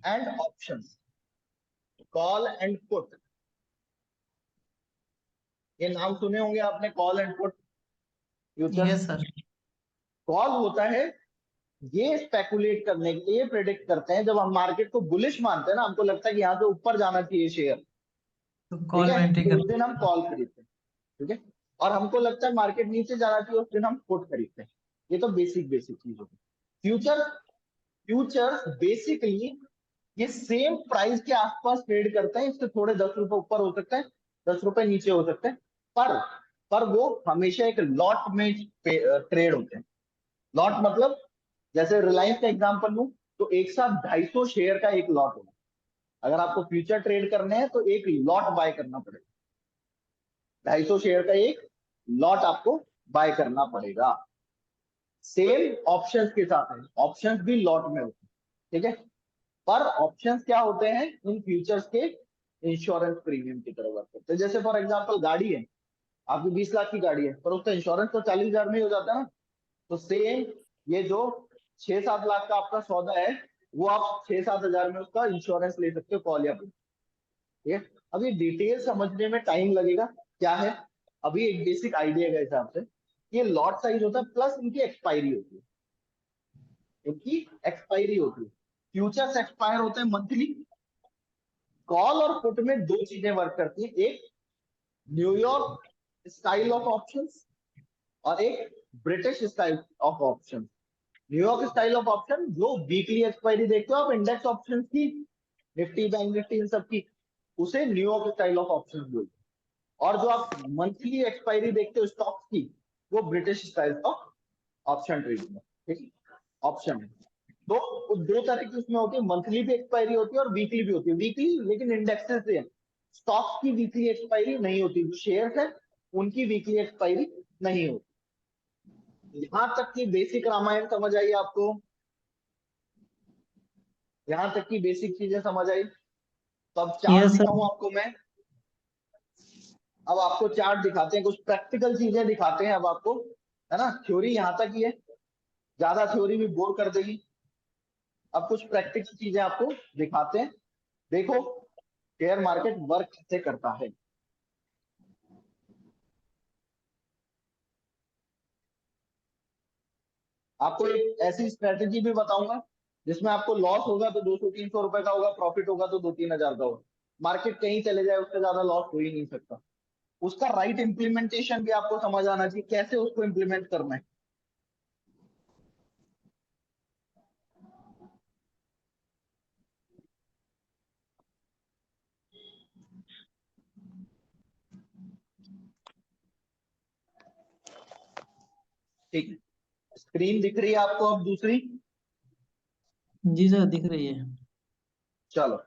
Speaker 1: and options, call and put. ये नाम सुने होंगे आपने, call and put, futures.
Speaker 3: Yes sir.
Speaker 1: Call होता है, ये स्पेकुलेट करने के लिए प्रेडिक्ट करते हैं, जब हम मार्केट को बुलिश मानते हैं ना, हमको लगता है कि यहाँ से ऊपर जाना चाहिए शेयर,
Speaker 3: तो
Speaker 1: ठीक
Speaker 3: कॉल
Speaker 1: है,
Speaker 3: में एंट्री
Speaker 1: तो
Speaker 3: कर।
Speaker 1: उस दिन हम कॉल खरीदते हैं। ठीक है। और हमको लगता है मार्केट नीचे जाना चाहिए, उस दिन हम पुट खरीदते हैं। ये तो बेसिक बेसिक चीज होती है। फ्यूचर्स बेसिकली ये सेम प्राइस के आसपास ट्रेड करते हैं, इससे थोड़े 10 रुपए ऊपर हो सकते हैं, 10 रुपए नीचे हो सकते हैं, पर पर वो हमेशा एक लॉट में ट्रेड होते हैं। लॉट मतलब, जैसे रिलायंस का एग्जांपल लूं, तो एक साथ 250 शेयर का एक लॉट होगा। अगर आपको फ्यूचर ट्रेड करने हैं तो एक लॉट बाय करना पड़ेगा, 250 शेयर का एक लॉट आपको बाय करना पड़ेगा। सेम ऑप्शंस के साथ है, ऑप्शंस भी लॉट में होते हैं। ठीक है। पर ऑप्शंस क्या होते हैं, इन फ्यूचर्स के इंश्योरेंस प्रीमियम की तरह वर्क करते हैं। जैसे फॉर एग्जांपल गाड़ी है, आपकी 20 लाख की गाड़ी है, पर उसका इंश्योरेंस तो 40,000 में ही हो जाता है ना। तो सेम ये जो 6-7 लाख का आपका सौदा है, वो आप 6-7 हजार में उसका इंश्योरेंस ले सकते हो, कॉल या पुट। ठीक है। अब ये डिटेल समझने में टाइम लगेगा, क्या है, अभी एक बेसिक आइडिया के हिसाब से ये लॉट साइज होता है, प्लस इनकी एक्सपायरी होती है, इनकी एक्सपायरी होती है। फ्यूचर्स एक्सपायर होते हैं मंथली। कॉल और पुट में दो चीजें वर्क करती हैं, एक न्यूयॉर्क स्टाइल ऑफ ऑप्शंस और एक British style of option. New York style of option जो वीकली एक्सपायरी देखते हो आप इंडेक्स ऑप्शंस की, निफ्टी बैंक निफ्टी इन सब की, उसे न्यूयॉर्क स्टाइल ऑफ ऑप्शंस बोलते हैं। और जो आप मंथली एक्सपायरी देखते हो स्टॉक्स की, वो British style of option trading है। ठीक है, ऑप्शन है। तो दो तरह की उसमें होती है, मंथली भी एक्सपायरी होती है और वीकली भी होती है। वीकली लेकिन इंडेक्सेस से, स्टॉक्स की वीकली एक्सपायरी नहीं होती, जो शेयर्स है उनकी वीकली एक्सपायरी नहीं होती। यहां तक की बेसिक रामायण समझ आई आपको, यहां तक की बेसिक चीजें समझ आई। तो अब चार्ट
Speaker 2: यस सर।
Speaker 1: दिखाऊं आपको मैं, अब आपको चार्ट दिखाते हैं, कुछ प्रैक्टिकल चीजें दिखाते हैं अब आपको, है ना। थ्योरी यहां तक ही है, ज्यादा थ्योरी भी बोर कर देगी। अब कुछ प्रैक्टिकल चीजें आपको दिखाते हैं, देखो शेयर मार्केट वर्क कैसे करता है। आपको एक ऐसी स्ट्रेटेजी भी बताऊंगा जिसमें आपको लॉस होगा तो 200-300 रुपए का होगा, प्रॉफिट होगा तो 2-3 हजार का होगा। मार्केट कहीं चले जाए उससे ज्यादा लॉस हो ही नहीं सकता। उसका राइट इम्प्लीमेंटेशन भी आपको समझ आना चाहिए, कैसे उसको इम्प्लीमेंट करना है। ठीक है, स्क्रीन दिख रही है आपको अब दूसरी,
Speaker 2: जी सर, दिख रही है।
Speaker 1: चलो।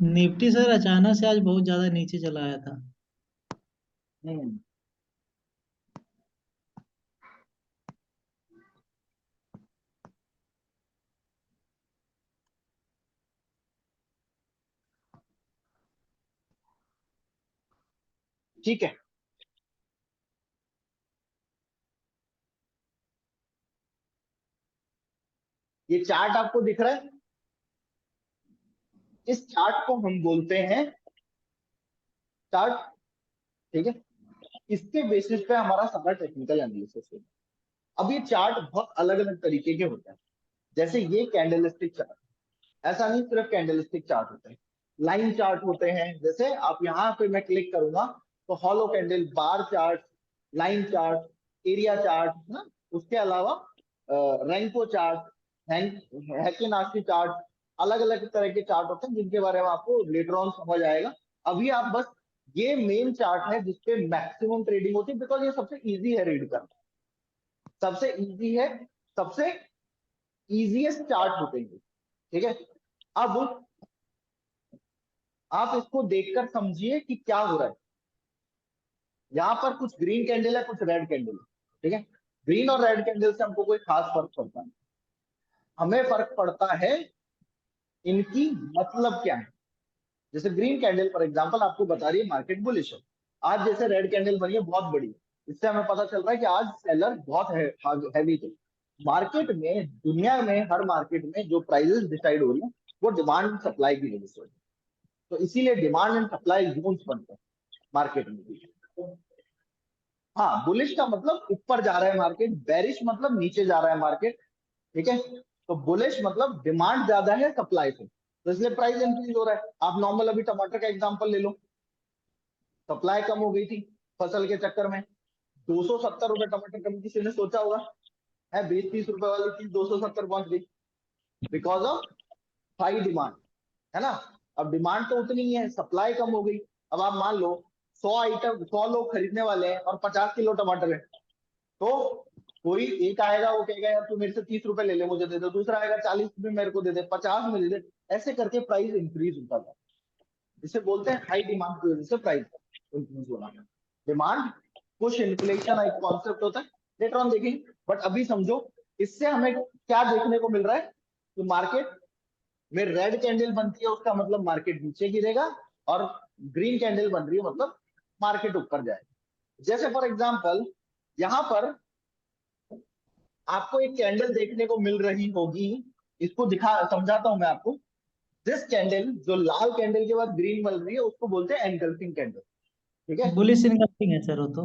Speaker 2: निफ्टी सर अचानक से आज बहुत ज्यादा नीचे चला आया था।
Speaker 1: हम्म ठीक है। ये चार्ट आपको दिख रहा है, इस चार्ट को हम बोलते हैं चार्ट, ठीक है। इसके बेसिस पे हमारा सारा टेक्निकल एनालिसिस है। अब ये चार्ट बहुत अलग अलग तरीके के होते हैं, जैसे ये कैंडलस्टिक चार्ट, ऐसा नहीं सिर्फ कैंडलस्टिक चार्ट होते हैं, लाइन चार्ट होते हैं। जैसे आप यहाँ पे मैं क्लिक करूंगा तो hollow candle, bar chart, line chart, area chart ना, उसके अलावा रैंको चार्ट, हैकिनाशी चार्ट, अलग अलग तरह के चार्ट होते हैं जिनके बारे में आपको लेटर ऑन समझ आएगा। अभी आप बस ये मेन चार्ट है जिसपे मैक्सिमम ट्रेडिंग होती है, बिकॉज ये सबसे इजी है रीड करना, सबसे इजी है, सबसे इजीएस्ट चार्ट होते हैं, ठीक है। अब आप इसको देखकर समझिए कि क्या हो रहा है। यहाँ पर कुछ ग्रीन कैंडल है, कुछ रेड कैंडल है, ठीक है। ग्रीन और रेड कैंडल से हमको कोई खास फर्क पड़ता नहीं, हमें फर्क पड़ता है इनकी मतलब क्या है। जैसे ग्रीन कैंडल फॉर एग्जांपल आपको बता रही है मार्केट बुलिश है। आज जैसे रेड कैंडल बनी है बहुत बड़ी, इससे हमें पता चल रहा है कि आज सेलर बहुत हैवी थे। मार्केट में, दुनिया में, हर मार्केट में जो प्राइसेस डिसाइड हो रही है वो डिमांड सप्लाई की वजह से हो रही है। तो इसीलिए डिमांड एंड सप्लाई जोन्स बनते हैं मार्केट में भी। हाँ, बुलिश का मतलब ऊपर जा रहा है मार्केट, बेरिश मतलब नीचे जा रहा है मार्केट, ठीक है। तो बुलिश मतलब डिमांड ज्यादा है सप्लाई से, तो इसलिए प्राइस इंक्रीज हो रहा है। आप नॉर्मल अभी टमाटर का एग्जांपल ले लो, सप्लाई कम हो गई थी फसल के चक्कर में, 270 रुपए टमाटर, कभी किसी ने सोचा होगा है 20-30 रुपए वाली चीज 270 पहुंच गई, बिकॉज ऑफ हाई डिमांड, है ना। अब डिमांड तो उतनी ही है, सप्लाई कम हो गई। अब आप मान लो 100 लोग खरीदने वाले हैं और 50 किलो टमाटर है, तो कोई एक आएगा वो कहेगा यार तू मेरे से 30 रुपए ले ले मुझे दे दे, दूसरा आएगा 40 रुपए मेरे को दे दे, 50 में दे दे, ऐसे करके प्राइस इंक्रीज होता जाता है। इसे बोलते हैं हाई डिमांड की वजह से प्राइस इंक्रीज होना। डिमांड पुश इन्फ्लेशन एक कॉन्सेप्ट होता है, लेटर ऑन देखेंगे। बट अभी समझो इससे हमें क्या देखने को मिल रहा है कि मार्केट में रेड कैंडल बनती है उसका मतलब मार्केट नीचे गिरेगा, और ग्रीन कैंडल बन रही है मतलब मार्केट ऊपर जाएगा। जैसे फॉर एग्जांपल यहां पर आपको एक कैंडल देखने को मिल रही होगी, इसको समझाता हूं मैं आपको। दिस कैंडल, जो लाल कैंडल के बाद ग्रीन बन रही है, उसको बोलते हैं एनगल्फिंग कैंडल, ठीक है।
Speaker 2: बुलिश इनकमिंग है सर वो तो।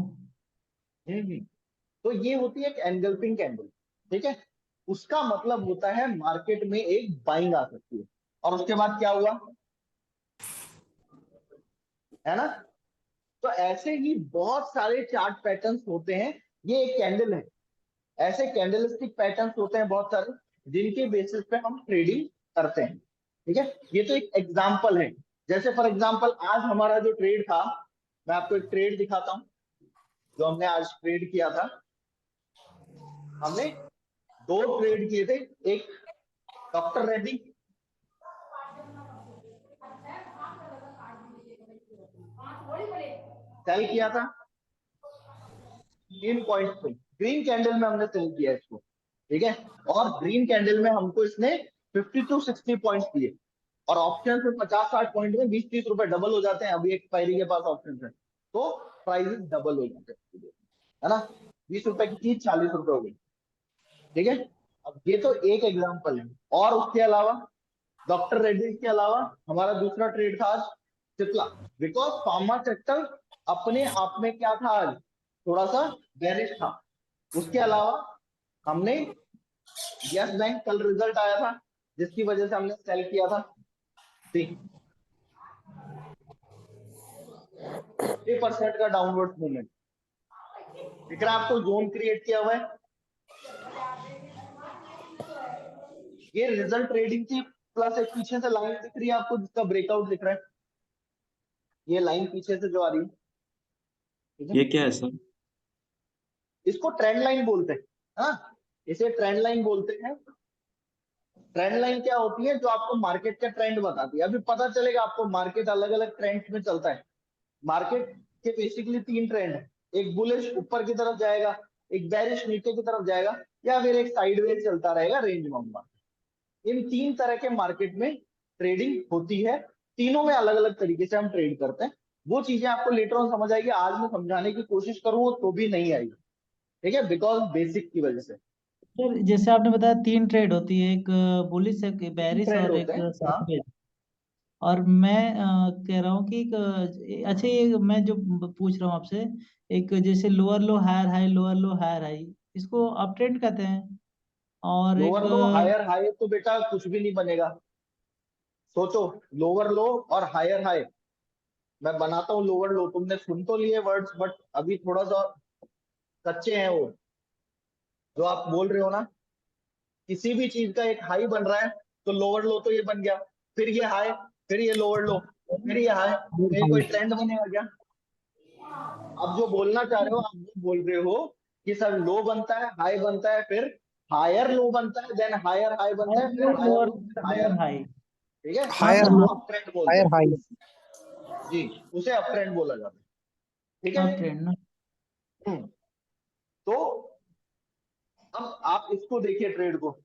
Speaker 1: तो ये होती है एक एनगल्फिंग कैंडल, ठीक है। उसका मतलब होता है मार्केट में एक बाइंग आ सकती है, और उसके बाद क्या हुआ, है ना। तो ऐसे ही बहुत सारे चार्ट पैटर्न्स होते हैं, ये एक कैंडल है। ऐसे कैंडलस्टिक पैटर्न्स होते हैं बहुत सारे जिनके बेसिस पे हम ट्रेडिंग करते हैं, ठीक है। ये तो एक एग्जांपल है। जैसे फॉर एग्जांपल आज हमारा जो ट्रेड था, मैं आपको एक ट्रेड दिखाता हूं जो हमने आज ट्रेड किया था। हमने 2 ट्रेड किए थे, एक डॉक्टर रेड्डी, सेल किया था 3 पॉइंट पे, ग्रीन कैंडल में हमने सेल किया इसको, ठीक है। और ग्रीन कैंडल में हमको इसने 50 to 60 पॉइंट्स दिए, और ऑप्शन पे 50-60 पॉइंट में 20-30 रुपए डबल हो जाते हैं। अभी एक्सपायरी के पास ऑप्शन है तो प्राइसेस डबल हो जाते हैं, है ना। 20 रुपए की चीज 40 रुपए हो गई, ठीक है। अब ये तो एक एग्जांपल है, और उसके अलावा डॉक्टर रेड्डी के अलावा हमारा दूसरा ट्रेड था आज सिप्ला, बिकॉज फार्मा सेक्टर अपने आप में क्या था आज, थोड़ा सा बेरिश था। उसके अलावा हमने यस बैंक कल रिजल्ट आया था जिसकी वजह से हमने सेल किया था 3% का डाउनवर्ड मूवमेंट, दिख रहा है आपको, जोन क्रिएट किया हुआ है। ये रिजल्ट ट्रेडिंग की प्लस एक पीछे से लाइन दिख रही है आपको जिसका ब्रेकआउट दिख रहा है, ये लाइन पीछे से जो आ रही है, ठीक है?
Speaker 4: ये क्या है सर?
Speaker 1: इसको ट्रेंड लाइन बोलते हैं, हाँ, इसे ट्रेंड लाइन बोलते हैं। ट्रेंड लाइन क्या होती है, जो आपको मार्केट का ट्रेंड बताती है। अभी पता चलेगा आपको मार्केट अलग अलग ट्रेंड्स में चलता है। मार्केट के बेसिकली 3 ट्रेंड है, एक बुलिश ऊपर की तरफ जाएगा, एक बेरिश नीचे की तरफ जाएगा, या फिर एक साइडवेज चलता रहेगा रेंज बाउंड। इन 3 तरह के मार्केट में ट्रेडिंग होती है, तीनों में अलग अलग तरीके से हम ट्रेड करते हैं। वो चीजें आपको लेटर ऑन समझ आएगी, आज मैं समझाने की कोशिश करूँ तो भी नहीं आएगी, ठीक है, बिकॉज बेसिक की वजह से।
Speaker 2: सर जैसे आपने बताया 3 ट्रेड होती है, एक बुलिश, एक बेरिश
Speaker 1: ट्रेंड
Speaker 2: और
Speaker 1: होते
Speaker 2: एक
Speaker 1: हैं, हाँ।
Speaker 2: साइडवेज। और मैं कह रहा हूँ कि अच्छा ये मैं जो पूछ रहा हूँ आपसे, एक जैसे lower low higher high, lower low higher high, इसको अप ट्रेंड कहते हैं। और एक
Speaker 1: लोअर लो हायर हाई तो बेटा कुछ भी नहीं बनेगा। सोचो, लोअर लो और हायर हाई, मैं बनाता हूँ लोअर लो, तुमने सुन तो लिए वर्ड्स बट अभी थोड़ा सा कच्चे हैं वो जो आप बोल रहे हो ना। किसी भी चीज का एक हाई बन रहा है तो लोअर लो तो ये बन गया, फिर ये हाई, फिर ये लोअर लो, फिर ये हाई, तो ये कोई ट्रेंड बनेगा क्या? आप जो बोलना चाह रहे हो, आप जो बोल रहे हो कि सर लो बनता है, हाई बनता है, फिर हायर लो बनता है, देन हायर हाई बनता
Speaker 2: हायर
Speaker 1: है, फिर
Speaker 2: लो,
Speaker 1: हायर
Speaker 2: लोअर
Speaker 1: लो, फिर हायर,
Speaker 2: लोअर हाई।
Speaker 1: ठीक है,
Speaker 2: हाँ
Speaker 4: हायर
Speaker 2: सर,
Speaker 1: उसको
Speaker 2: हाँ।
Speaker 1: अप ट्रेंड बोलते
Speaker 4: हायर
Speaker 1: हैं।
Speaker 4: हाई।
Speaker 1: जी, उसे अप ट्रेंड बोला जाता है, ठीक है।
Speaker 2: अप ट्रेंड ना।
Speaker 1: हम्म, तो अब आप इसको देखिए ट्रेड को,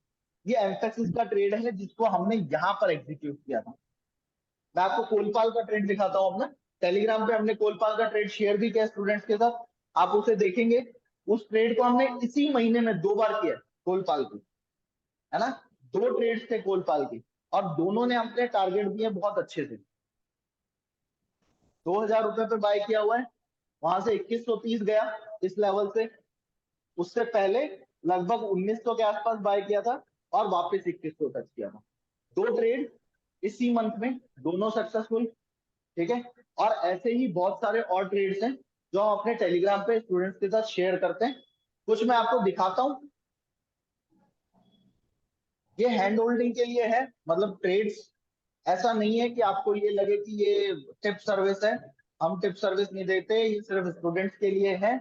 Speaker 1: ये एम्फेसिस का ट्रेड है जिसको हमने यहाँ पर एग्जीक्यूट किया था। मैं आपको कोलपाल का ट्रेड दिखाता हूँ अपना, टेलीग्राम पे हमने कोलपाल का ट्रेड शेयर भी किया स्टूडेंट्स के साथ, आप उसे देखेंगे। उस ट्रेड को हमने इसी महीने में 2 बार किया कोलपाल की, है ना। 2 ट्रेड्स थे कोलपाल की और दोनों ने हमने टारगेट दिए बहुत अच्छे से। 2000 रुपए पे बाय किया हुआ है, वहां से 2130 गया इस लेवल से। उससे पहले लगभग 1900 के आसपास बाय किया था और वापस 2100 टच किया था। 2 ट्रेड इसी मंथ में, दोनों सक्सेसफुल, ठीक है। और ऐसे ही बहुत सारे और ट्रेड्स हैं जो हम अपने टेलीग्राम पे स्टूडेंट्स के साथ शेयर करते हैं। कुछ मैं आपको दिखाता हूँ, ये हैंड होल्डिंग के लिए है, मतलब ट्रेड्स, ऐसा नहीं है कि आपको ये लगे कि ये टिप सर्विस है। हम टिप सर्विस नहीं देते, ये सिर्फ स्टूडेंट्स के लिए है।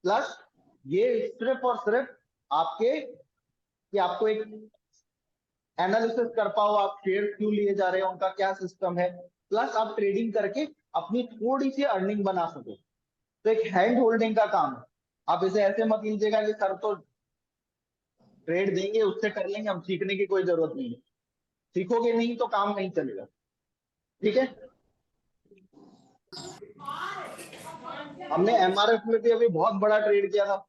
Speaker 1: प्लस ये सिर्फ और सिर्फ आपके, कि आपको एक एनालिसिस कर पाओ आप शेयर क्यों लिए जा रहे हैं, उनका क्या सिस्टम है, प्लस आप ट्रेडिंग करके अपनी थोड़ी सी अर्निंग बना सको। तो एक हैंड होल्डिंग का काम है। आप इसे ऐसे मत लीजिएगा कि सर तो ट्रेड देंगे उससे कर लेंगे, हम सीखने की कोई जरूरत नहीं है। सीखोगे नहीं तो काम नहीं चलेगा, ठीक है। हमने एमआरएफ में भी अभी बहुत बड़ा ट्रेड किया था।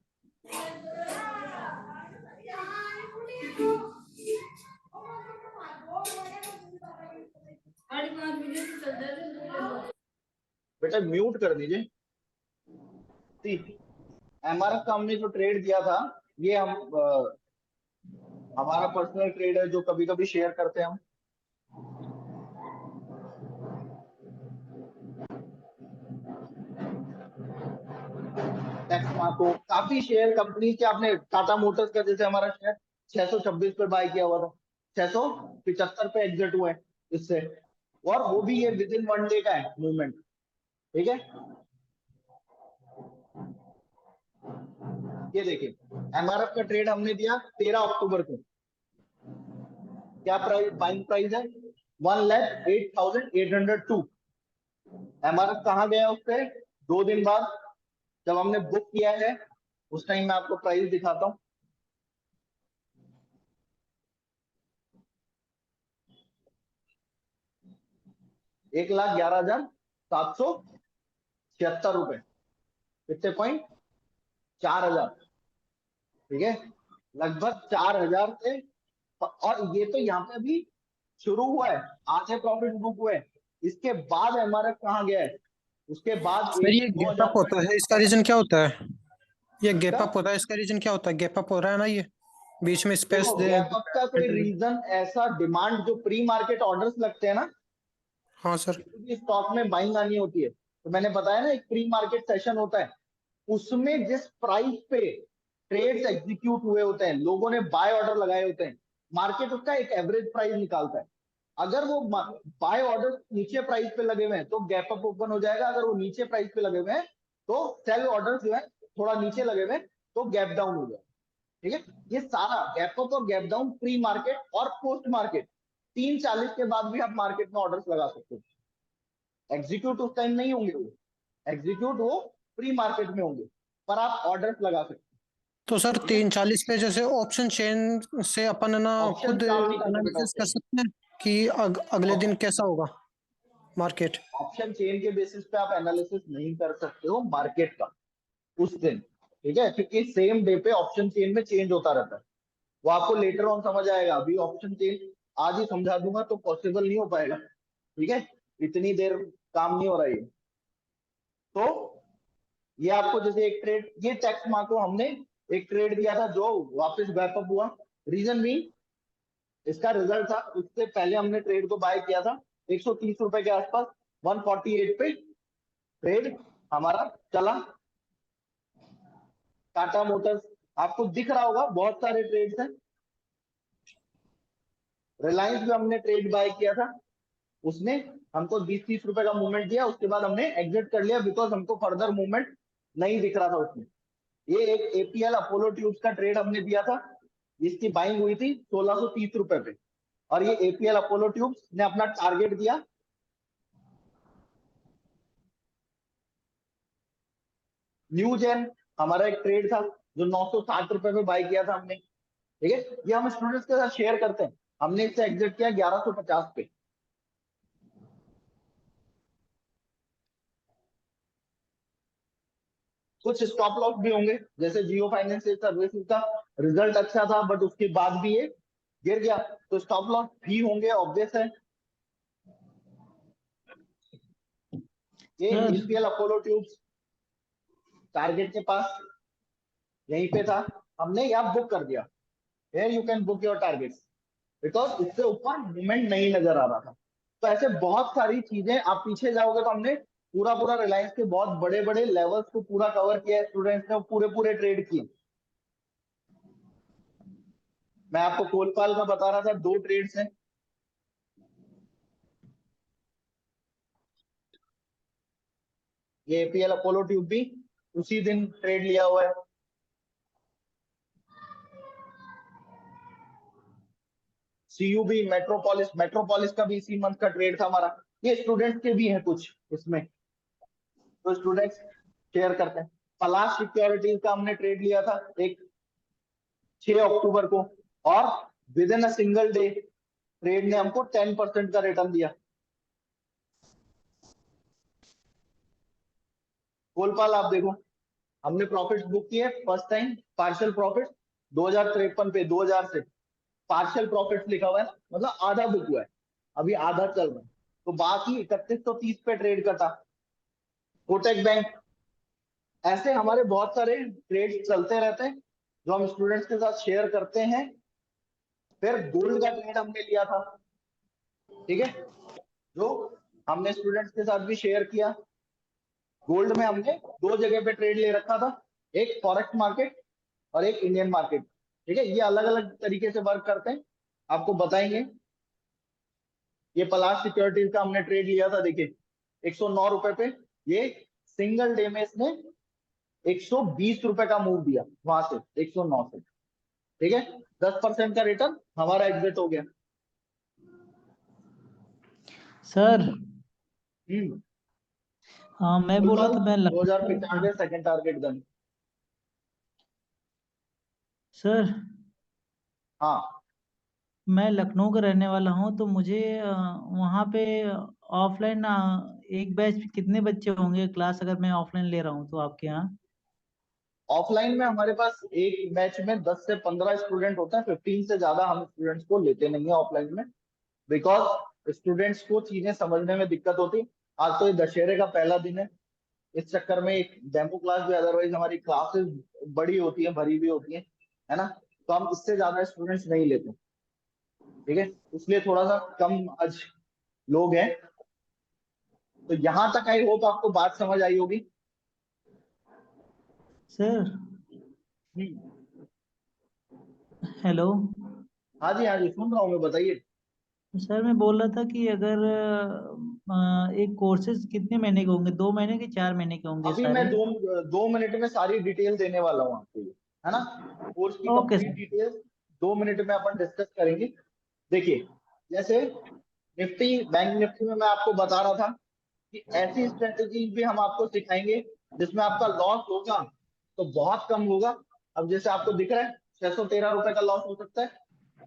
Speaker 1: बेटा म्यूट कर दीजिए। एमआरएफ का हमने जो ट्रेड किया था, ये हम हमारा पर्सनल ट्रेड है जो कभी कभी शेयर करते हैं हम। टेक्समा को काफी शेयर कंपनी के, आपने टाटा मोटर्स का जैसे हमारा शेयर 626 पे बाय किया हुआ था, 675 पे एग्जिट हुए हैं इससे, और वो भी ये विद इन 1 डे का है मूवमेंट, ठीक है। ये देखिए एमआरएफ का ट्रेड हमने दिया 13 अक्टूबर को। क्या प्राइस, बाइंग प्राइस है 1,08,802। एमआरएफ कहाँ गया उससे 2 दिन बाद जब हमने बुक किया है, उस टाइम मैं आपको प्राइस दिखाता हूँ। ₹1,11,776, कितने पॉइंट, 4,000, ठीक है, लगभग 4,000 से। और ये तो यहाँ पे अभी शुरू हुआ है, आधे प्रॉफिट बुक हुए, इसके बाद एमआरएफ कहाँ गया है, उसके बाद
Speaker 4: सर ये गैप
Speaker 1: 2,000
Speaker 4: अप होता है, इसका रीजन क्या होता है? ये गैप
Speaker 1: का।
Speaker 4: अप होता है, इसका रीजन क्या होता है? गैप अप हो रहा है ना, ये बीच में स्पेस
Speaker 1: देखो
Speaker 4: दे।
Speaker 1: गैप अप का कोई रीजन ऐसा, डिमांड जो प्री मार्केट ऑर्डर्स लगते हैं ना,
Speaker 4: हाँ सर।
Speaker 1: क्योंकि स्टॉक में बाइंग आनी होती है, तो मैंने बताया ना एक प्री मार्केट सेशन होता है, उसमें जिस प्राइस पे ट्रेड्स एग्जीक्यूट हुए होते हैं, लोगों ने बाय ऑर्डर लगाए होते हैं, मार्केट उसका एक एवरेज प्राइस निकालता है। अगर वो बाय ऑर्डर नीचे प्राइस पे लगे हुए हैं तो गैप अप ओपन हो जाएगा, अगर वो नीचे प्राइस पे लगे हुए हैं तो सेल ऑर्डर जो है थोड़ा नीचे लगे हुए हैं तो गैप डाउन हो जाएगा, ठीक है। ये सारा गैप अप और गैप डाउन प्री मार्केट और पोस्ट मार्केट 3:40 के बाद भी आप मार्केट में ऑर्डर्स लगा सकते हो। एग्जीक्यूट उस टाइम नहीं होंगे, वो एग्जीक्यूट वो प्री मार्केट में होंगे, पर आप ऑर्डर्स लगा सकते हो।
Speaker 4: तो सर 3:40 पे जैसे ऑप्शन चेन से अपन है ना
Speaker 1: ऑप्शन
Speaker 4: खुद
Speaker 1: काम नहीं करते बेटा
Speaker 4: एनालिसिस
Speaker 1: उस
Speaker 4: कर
Speaker 1: टाइम।
Speaker 4: सकते हैं कि अगले दिन कैसा होगा मार्केट?
Speaker 1: ऑप्शन चेन के बेसिस पे आप एनालिसिस नहीं कर सकते हो मार्केट का उस दिन, ठीक है, क्योंकि सेम डे पे ऑप्शन चेन में चेंज होता रहता है। वो आपको लेटर ऑन समझ आएगा, अभी ऑप्शन चेंज आज ही समझा दूंगा तो पॉसिबल नहीं हो पाएगा, ठीक है, इतनी देर काम नहीं हो रहा है। तो ये आपको जैसे एक ट्रेड, ये टैक्स मार्क को हमने एक ट्रेड दिया था जो वापस बैकअप हुआ, रीजन भी इसका रिजल्ट था, उससे पहले हमने ट्रेड को बाय किया था 130 रुपए के आसपास, 148 पे ट्रेड हमारा चला। टाटा मोटर्स आपको दिख रहा होगा, बहुत सारे ट्रेड्स हैं। रिलायंस में हमने ट्रेड बाय किया था, उसने हमको 20-30 रुपए का मूवमेंट दिया, उसके बाद हमने एग्जिट कर लिया बिकॉज हमको फर्दर मूवमेंट नहीं दिख रहा था उसमें। ये एक एपीएल अपोलो ट्यूब्स का ट्रेड हमने दिया था, इसकी बाइंग हुई थी 1630 रुपए पे, और ये एपीएल अपोलो ट्यूब्स ने अपना टारगेट दिया न्यू जेन, हमारा एक ट्रेड था जो 960 रुपए पे बाय किया था हमने, ठीक है, ये हम स्टूडेंट्स के साथ शेयर करते हैं। हमने इससे एग्जिट किया 1150 पे। कुछ स्टॉप लॉस भी होंगे, जैसे जियो फाइनेंशियल सर्विसेज का रिजल्ट अच्छा था बट उसके बाद भी ये गिर गया, तो स्टॉप लॉस भी होंगे, ऑब्वियस है। ये
Speaker 2: sir
Speaker 1: APL Apollo tubes target के पास यहीं पे था, हमने यहाँ बुक कर दिया, here you can book your targets because इससे ऊपर मूवमेंट नहीं नजर आ रहा था। तो ऐसे बहुत सारी चीजें, आप पीछे जाओगे तो हमने पूरा पूरा रिलायंस के बहुत बड़े बड़े लेवल्स को पूरा कवर किया है, स्टूडेंट्स ने पूरे पूरे ट्रेड किए। मैं आपको कोलपाल का बता रहा था, 2 ट्रेड्स हैं। ये एपीएल अपोलो ट्यूब भी उसी दिन ट्रेड लिया हुआ है। सीयूबी मेट्रोपोलिस, मेट्रोपोलिस का भी इसी मंथ का ट्रेड था हमारा। ये स्टूडेंट्स के भी हैं कुछ इसमें, तो स्टूडेंट्स शेयर करते हैं। पलाश सिक्योरिटीज का हमने ट्रेड लिया था एक 6 अक्टूबर को, और with in a single day trade ने हमको 10% का रिटर्न दिया। कोलपाल आप देखो, हमने प्रॉफिट बुक किए फर्स्ट टाइम, पार्शियल प्रॉफिट 2053 पे, 2000 से पार्शियल प्रॉफिट लिखा हुआ है ना, मतलब आधा बुक हुआ है, अभी आधा चल रहा है, तो बाकी 3130 पे ट्रेड का था। कोटक बैंक, ऐसे हमारे बहुत सारे ट्रेड चलते रहते हैं जो हम स्टूडेंट्स के साथ शेयर करते हैं। फिर गोल्ड का ट्रेड हमने लिया था, ठीक है, जो हमने स्टूडेंट्स के साथ भी शेयर किया। गोल्ड में हमने 2 जगह पे ट्रेड ले रखा था, एक फॉरेक्स मार्केट और एक इंडियन मार्केट, ठीक है, ये अलग अलग तरीके से वर्क करते हैं, आपको बताएंगे। ये पलाश सिक्योरिटीज का हमने ट्रेड लिया था, देखिए 109 रुपए पे, ये सिंगल डे में इसने 120 रुपए का मूव दिया वहां से 109 से, ठीक है, 10% का रिटर्न हमारा एग्जिट हो गया।
Speaker 2: सर
Speaker 1: हम्म,
Speaker 2: हाँ मैं बोल रहा था मैं
Speaker 1: 2095 सेकंड टारगेट डन।
Speaker 2: सर
Speaker 1: हाँ,
Speaker 2: मैं लखनऊ का रहने वाला हूँ, तो मुझे वहाँ पे ऑफलाइन एक बैच कितने बच्चे होंगे क्लास, अगर मैं ऑफलाइन ले रहा हूँ तो आपके यहाँ?
Speaker 1: ऑफलाइन में हमारे पास एक बैच में 10 से 15 स्टूडेंट होते हैं, 15 से ज्यादा हम स्टूडेंट्स को लेते नहीं है ऑफलाइन में, बिकॉज स्टूडेंट्स को चीजें समझने में दिक्कत होती है। आज तो ये दशहरे का पहला दिन है, इस चक्कर में एक डेमो क्लास भी, अदरवाइज हमारी क्लासेस बड़ी होती है, भरी भी होती है ना, तो हम इससे ज्यादा स्टूडेंट्स नहीं लेते, ठीक है, इसलिए थोड़ा सा कम आज लोग हैं। तो यहाँ तक आई होप आपको बात समझ आई होगी।
Speaker 2: सर
Speaker 1: हम्म,
Speaker 2: हेलो।
Speaker 1: हाँ जी, हाँ जी, सुन रहा हूँ मैं, बताइए।
Speaker 2: सर मैं बोल रहा था कि अगर एक कोर्सेज कितने महीने के होंगे, 2 महीने के 4 महीने के होंगे
Speaker 1: अभी मैं
Speaker 2: सारे?
Speaker 1: 2 मिनट में सारी डिटेल देने वाला हूँ आपको, है ना, कोर्स की
Speaker 2: okay
Speaker 1: complete
Speaker 2: sir.
Speaker 1: Detail 2 minute में अपन डिस्कस करेंगे। देखिए, जैसे निफ्टी, बैंक निफ्टी में मैं आपको बता रहा था कि ऐसी स्ट्रेटेजी भी हम आपको सिखाएंगे जिसमें आपका लॉस होगा तो बहुत कम होगा। अब जैसे आपको दिख रहा है 613 रुपए का लॉस हो सकता है,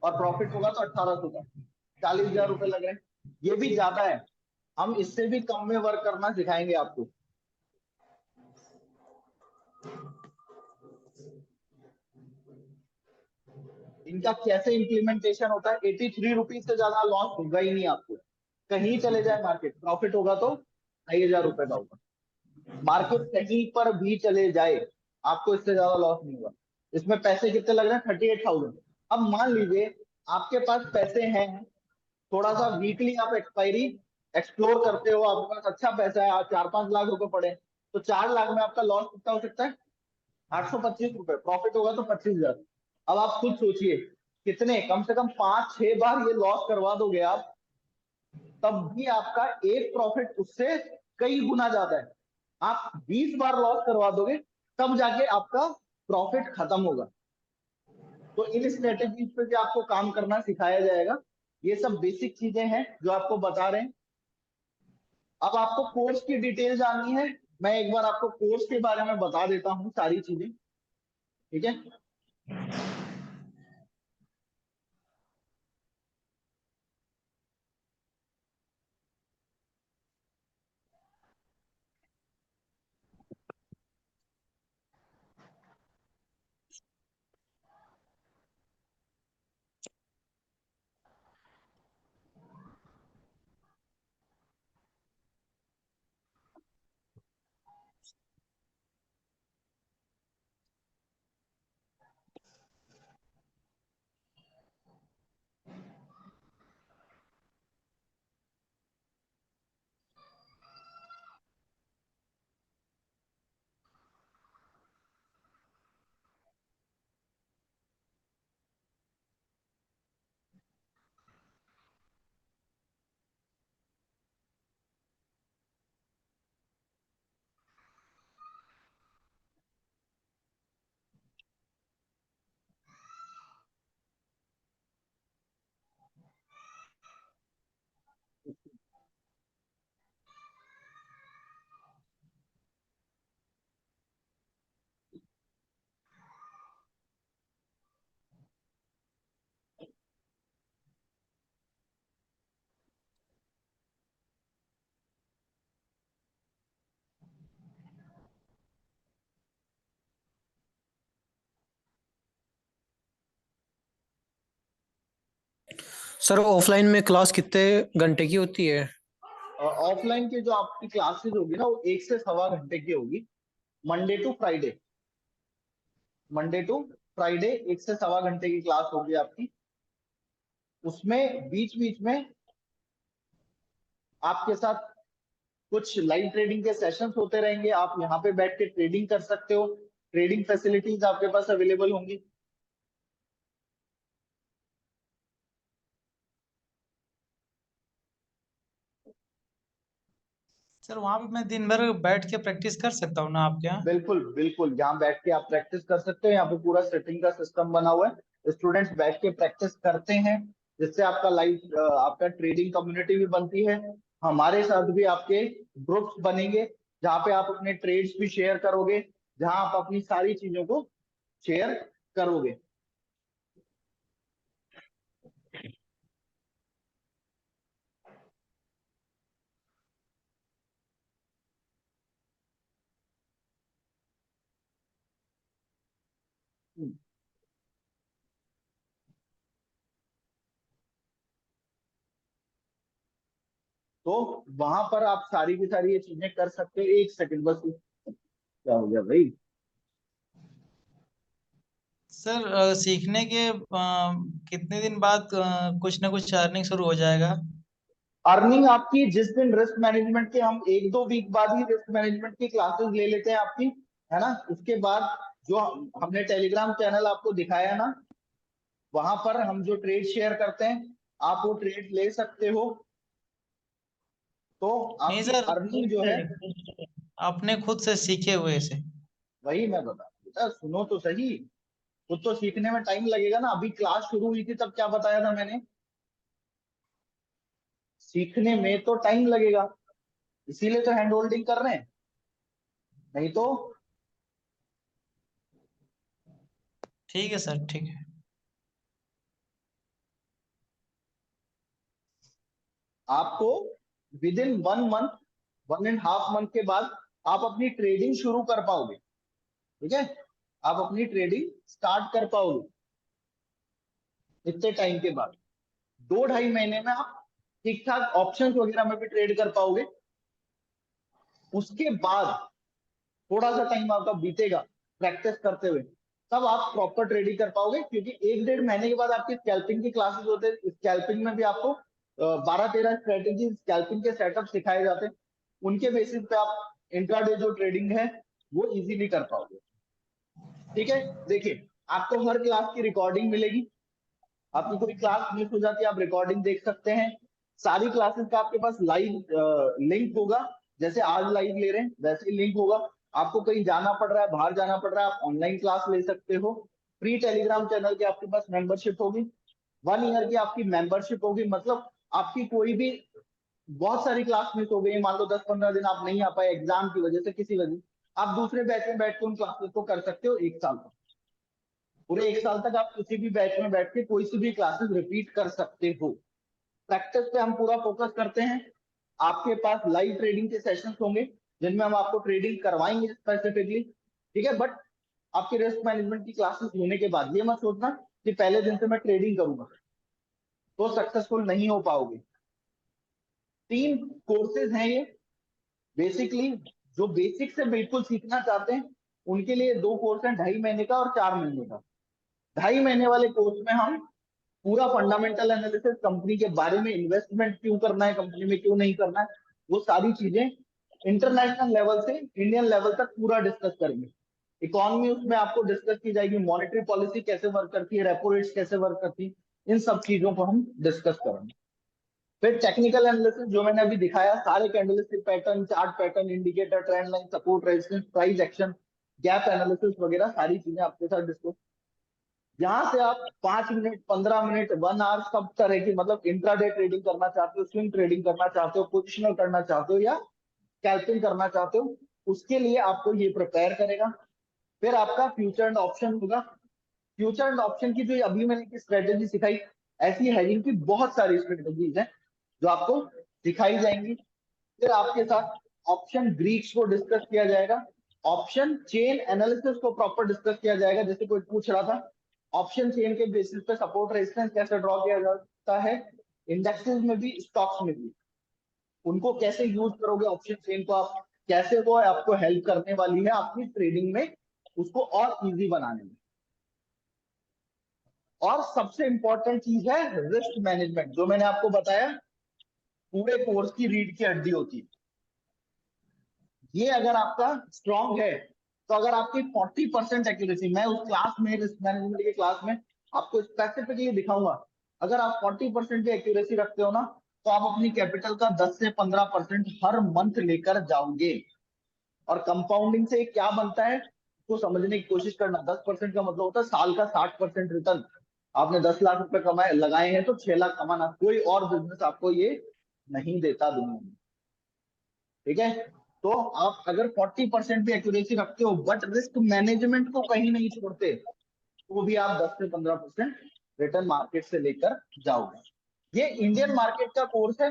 Speaker 1: और प्रॉफिट होगा तो 1800 का, 40,000 रुपए लग रहे हैं, ये भी ज्यादा है। हम इससे भी कम में वर्क करना सिखाएंगे आपको। इनका कैसे इम्प्लीमेंटेशन होता है। 83 रुपीज से ज्यादा लॉस होगा ही नहीं आपको, कहीं चले जाए मार्केट, प्रॉफिट होगा तो 2,500 का होगा। मार्केट कहीं पर भी चले जाए आपको इससे ज्यादा लॉस नहीं होगा। इसमें पैसे कितने लग रहे हैं? 38,000। अब मान लीजिए आपके पास पैसे हैं, थोड़ा सा वीकली आप एक्सपायरी एक्सप्लोर करते हो, आपके पास अच्छा पैसा है, 4-5 लाख रुपए पड़े, तो 4 लाख में आपका लॉस कितना हो सकता है? 825 रुपए। प्रॉफिट होगा तो 25,000। अब आप खुद सोचिए कितने, कम से कम 5-6 बार ये लॉस करवा दोगे आप, तब भी आपका एक प्रॉफिट उससे कई गुना ज्यादा है। आप 20 बार लॉस करवा दोगे तब जाके आपका प्रॉफिट खत्म होगा। तो इन स्ट्रेटेजीज पे भी आपको काम करना सिखाया जाएगा। ये सब बेसिक चीजें हैं जो आपको बता रहे हैं। अब आपको कोर्स की डिटेल जाननी है, मैं एक बार आपको कोर्स के बारे में बता देता हूँ सारी चीजें, ठीक है।
Speaker 4: सर ऑफलाइन में क्लास कितने घंटे की होती है?
Speaker 1: ऑफलाइन की जो आपकी क्लासेस होगी ना, वो 1 से 1.25 घंटे की होगी। Monday to Friday, Monday to Friday 1 से 1.25 घंटे की क्लास होगी आपकी। उसमें बीच बीच में आपके साथ कुछ लाइव ट्रेडिंग के सेशंस होते रहेंगे। आप यहाँ पे बैठ के ट्रेडिंग कर सकते हो, ट्रेडिंग फैसिलिटीज आपके पास अवेलेबल होंगी।
Speaker 3: सर वहां पे मैं दिन भर बैठ के प्रैक्टिस कर सकता हूँ ना आपके यहाँ?
Speaker 1: बिल्कुल बिल्कुल, यहाँ बैठ के आप प्रैक्टिस कर सकते हो। यहाँ पे पूरा सेटिंग का सिस्टम बना हुआ है, स्टूडेंट्स बैठ के प्रैक्टिस करते हैं, जिससे आपका लाइव आपका ट्रेडिंग कम्युनिटी भी बनती है। हमारे साथ भी आपके ग्रुप्स बनेंगे जहाँ पे आप अपने ट्रेड्स भी शेयर करोगे, जहाँ आप अपनी सारी चीजों को शेयर करोगे। तो वहां पर आप सारी की सारी ये चीजें कर सकते हो। एक सेकंड बस, क्या हो गया भाई?
Speaker 3: सर सीखने के कितने दिन बाद कुछ ना कुछ अर्निंग शुरू हो जाएगा?
Speaker 1: अर्निंग आपकी जिस दिन रिस्क मैनेजमेंट के, हम 1-2 वीक बाद ही रिस्क मैनेजमेंट की क्लासेस ले लेते हैं आपकी, है ना। उसके बाद जो हमने टेलीग्राम चैनल आपको दिखाया ना, वहां पर हम जो ट्रेड शेयर करते हैं, आप वो ट्रेड ले सकते हो। तो
Speaker 3: नहीं
Speaker 1: आपकी
Speaker 3: सर,
Speaker 1: अर्निंग जो है,
Speaker 3: अपने खुद से सीखे हुए से।
Speaker 1: वही मैं बता रहा हूं। बेटा सुनो तो सही, खुद तो सीखने में टाइम लगेगा ना। अभी क्लास शुरू हुई थी तब क्या बताया था मैंने? सीखने में तो टाइम लगेगा, इसीलिए तो हैंड होल्डिंग कर रहे हैं, नहीं तो।
Speaker 3: ठीक है सर, ठीक है।
Speaker 1: आपको विद इन 1 मंथ, 1.5 मंथ के बाद आप अपनी ट्रेडिंग शुरू कर पाओगे, ठीक है। आप अपनी ट्रेडिंग स्टार्ट कर पाओगे। इतने टाइम के बाद 2-2.5 महीने में आप ठीक ठाक ऑप्शंस वगैरह में भी ट्रेड कर पाओगे। उसके बाद थोड़ा सा टाइम आपका बीतेगा प्रैक्टिस करते हुए, तब आप प्रॉपर ट्रेडिंग कर पाओगे, क्योंकि 1-1.5 महीने के बाद आपकी स्कैल्पिंग की क्लासेस होते हैं। स्कैल्पिंग में भी आपको 12-13 स्ट्रेटेजी स्कैल्पिंग के सेटअप सिखाए जाते हैं। उनके बेसिस पे आप इंट्राडे जो ट्रेडिंग है वो इजीली कर पाओगे। ठीक है, देखिए आपको हर क्लास की रिकॉर्डिंग मिलेगी। आपकी कोई क्लास मिस हो जाती है, आप रिकॉर्डिंग देख सकते हैं। सारी क्लासेस का आपके पास लाइव लिंक होगा, जैसे आज लाइव ले रहे हैं वैसे ही लिंक होगा। आपको कहीं जाना पड़ रहा है, बाहर जाना पड़ रहा है, आप ऑनलाइन क्लास ले सकते हो। फ्री टेलीग्राम चैनल की आपके पास मेंबरशिप होगी, 1 ईयर की आपकी मेंबरशिप होगी। मतलब आपकी कोई भी बहुत सारी क्लास मिस हो गई, मान लो 10-15 दिन आप नहीं आ पाए एग्जाम की वजह से, किसी वजह, आप दूसरे बैच में बैठ के उन क्लासेस को कर सकते हो 1 साल तक। पूरे 1 साल तक आप किसी भी बैच में बैठ के कोई सी भी क्लासेस रिपीट कर सकते हो। प्रैक्टिस पे हम पूरा फोकस करते हैं। आपके पास लाइव ट्रेडिंग के सेशंस होंगे जिनमें हम आपको ट्रेडिंग करवाएंगे स्पेसिफिकली, ठीक है। बट आपके रिस्क मैनेजमेंट की क्लासेस होने के बाद ये मत सोचना कि पहले दिन से मैं ट्रेडिंग करूंगा, तो सक्सेसफुल नहीं हो पाओगे। 3 कोर्सेज हैं ये बेसिकली। जो बेसिक से बिल्कुल सीखना चाहते हैं उनके लिए 2 कोर्स हैं, 2.5 महीने का और 4 महीने का। 2.5 महीने वाले कोर्स में हम पूरा फंडामेंटल एनालिसिस, कंपनी के बारे में, इन्वेस्टमेंट क्यों करना है, कंपनी में क्यों नहीं करना है, वो सारी चीजें इंटरनेशनल लेवल से इंडियन लेवल तक पूरा डिस्कस करेंगे। इकोनॉमी उसमें आपको डिस्कस की जाएगी, मॉनेटरी पॉलिसी कैसे वर्क करती है, रेपो रेट्स कैसे वर्क करती है, इन सब चीजों को हम डिस्कस करेंगे। फिर टेक्निकल एनालिसिस जो मैंने अभी दिखाया, सारे candlestick pattern, chart pattern, indicator, trend line, support, resistance, price action, gap analysis वगैरह सारी चीजें आपके साथ डिस्कस। यहाँ से आप 5 मिनट, 15 मिनट, 1 आवर सब तरह की, मतलब इंट्राडे ट्रेडिंग करना चाहते हो, स्विंग ट्रेडिंग करना चाहते हो, पोजिशनल करना चाहते हो या स्कैल्पिंग करना चाहते हो, उसके लिए आपको ये प्रिपेयर करेगा। फिर आपका फ्यूचर एंड ऑप्शन होगा। फ्यूचर एंड ऑप्शन की जो अभी मैंने स्ट्रेटेजी सिखाई, ऐसी हेडिंग की बहुत सारी स्ट्रेटेजीज हैं जो आपको सिखाई जाएंगी। फिर आपके साथ ऑप्शन ग्रीक्स को डिस्कस किया जाएगा, ऑप्शन चेन एनालिसिस को प्रॉपर डिस्कस किया जाएगा। जैसे कोई पूछ रहा था ऑप्शन चेन के बेसिस पे सपोर्ट रेजिस्टेंस कैसे ड्रॉ किया जाता है, इंडेक्सेस में भी स्टॉक्स में भी, उनको कैसे यूज करोगे ऑप्शन चेन को आप, कैसे वो आपको हेल्प करने वाली है आपकी ट्रेडिंग में, उसको और इजी बनाने में। और सबसे इंपॉर्टेंट चीज है रिस्क मैनेजमेंट, जो मैंने आपको बताया पूरे कोर्स की रीढ़ की हड्डी होती है। ये अगर आपका स्ट्रांग है, तो अगर आपकी 40% एक्यूरेसी, मैं उस क्लास में, रिस्क मैनेजमेंट की क्लास में आपको स्पेसिफिकली दिखाऊंगा, अगर आप 40% की एक्यूरेसी रखते हो ना, तो आप अपनी कैपिटल का 10 से 15% हर मंथ लेकर जाओगे। और कंपाउंडिंग से क्या बनता है तो समझने की कोशिश करना। 10% का मतलब होता है साल का 60% रिटर्न। आपने 10 लाख रुपए कमाए लगाए हैं तो 6 लाख कमाना, कोई और बिजनेस आपको ये नहीं देता दुनिया में, ठीक है। तो आप अगर 40% भी एक्यूरेसी रखते हो बट रिस्क मैनेजमेंट को कहीं नहीं छोड़ते, तो भी आप 10 से 15% रिटर्न मार्केट से लेकर जाओगे। ये इंडियन मार्केट का कोर्स है,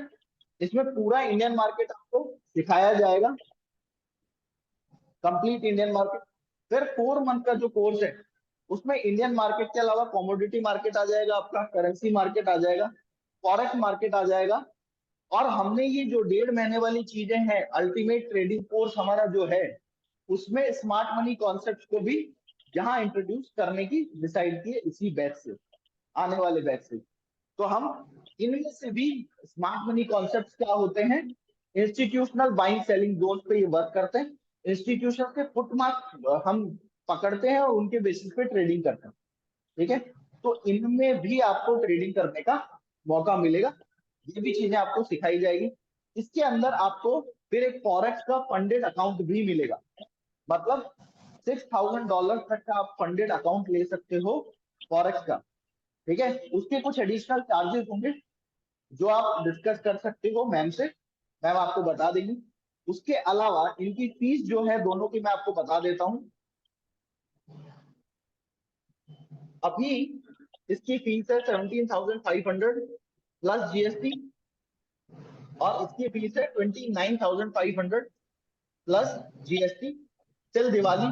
Speaker 1: इसमें पूरा इंडियन मार्केट आपको सिखाया जाएगा, कंप्लीट इंडियन मार्केट। फिर 4 मंथ का जो कोर्स है उसमें इंडियन मार्केट के अलावा कमोडिटी मार्केट आ जाएगा, आपका करेंसी मार्केट आ जाएगा, फॉरेक्स मार्केट आ जाएगा। और हमने ये जो 1.5 महीने वाली चीजें हैं, अल्टीमेट ट्रेडिंग कोर्स हमारा जो है, उसमें स्मार्ट मनी कॉन्सेप्ट को भी यहाँ इंट्रोड्यूस करने की डिसाइड की है इसी बैच से, आने वाले बैच से। तो हम इनमें से भी स्मार्ट मनी कॉन्सेप्ट क्या होते हैं, इंस्टीट्यूशनल बाइंग सेलिंग जोन पे ये वर्क करते हैं। इंस्टीट्यूशन के फुटमार्क हम पकड़ते हैं और उनके बेसिस पे ट्रेडिंग करते हैं, ठीक है। तो इनमें भी आपको ट्रेडिंग करने का मौका मिलेगा, ये भी चीजें आपको सिखाई जाएगी। इसके अंदर आपको फिर एक फॉरेक्स का फंडेड अकाउंट भी मिलेगा, मतलब $6,000 तक का आप फंडेड अकाउंट ले सकते हो फॉरेक्स का, ठीक है। उसके कुछ एडिशनल चार्जेस होंगे जो आप डिस्कस कर सकते हो मैम से, मैम आपको बता देंगी। उसके अलावा इनकी फीस जो है दोनों की मैं आपको बता देता हूं। अभी इसकी फीस है 17,500 प्लस जीएसटी, और इसकी फीस है 29,500 plus GST till Diwali.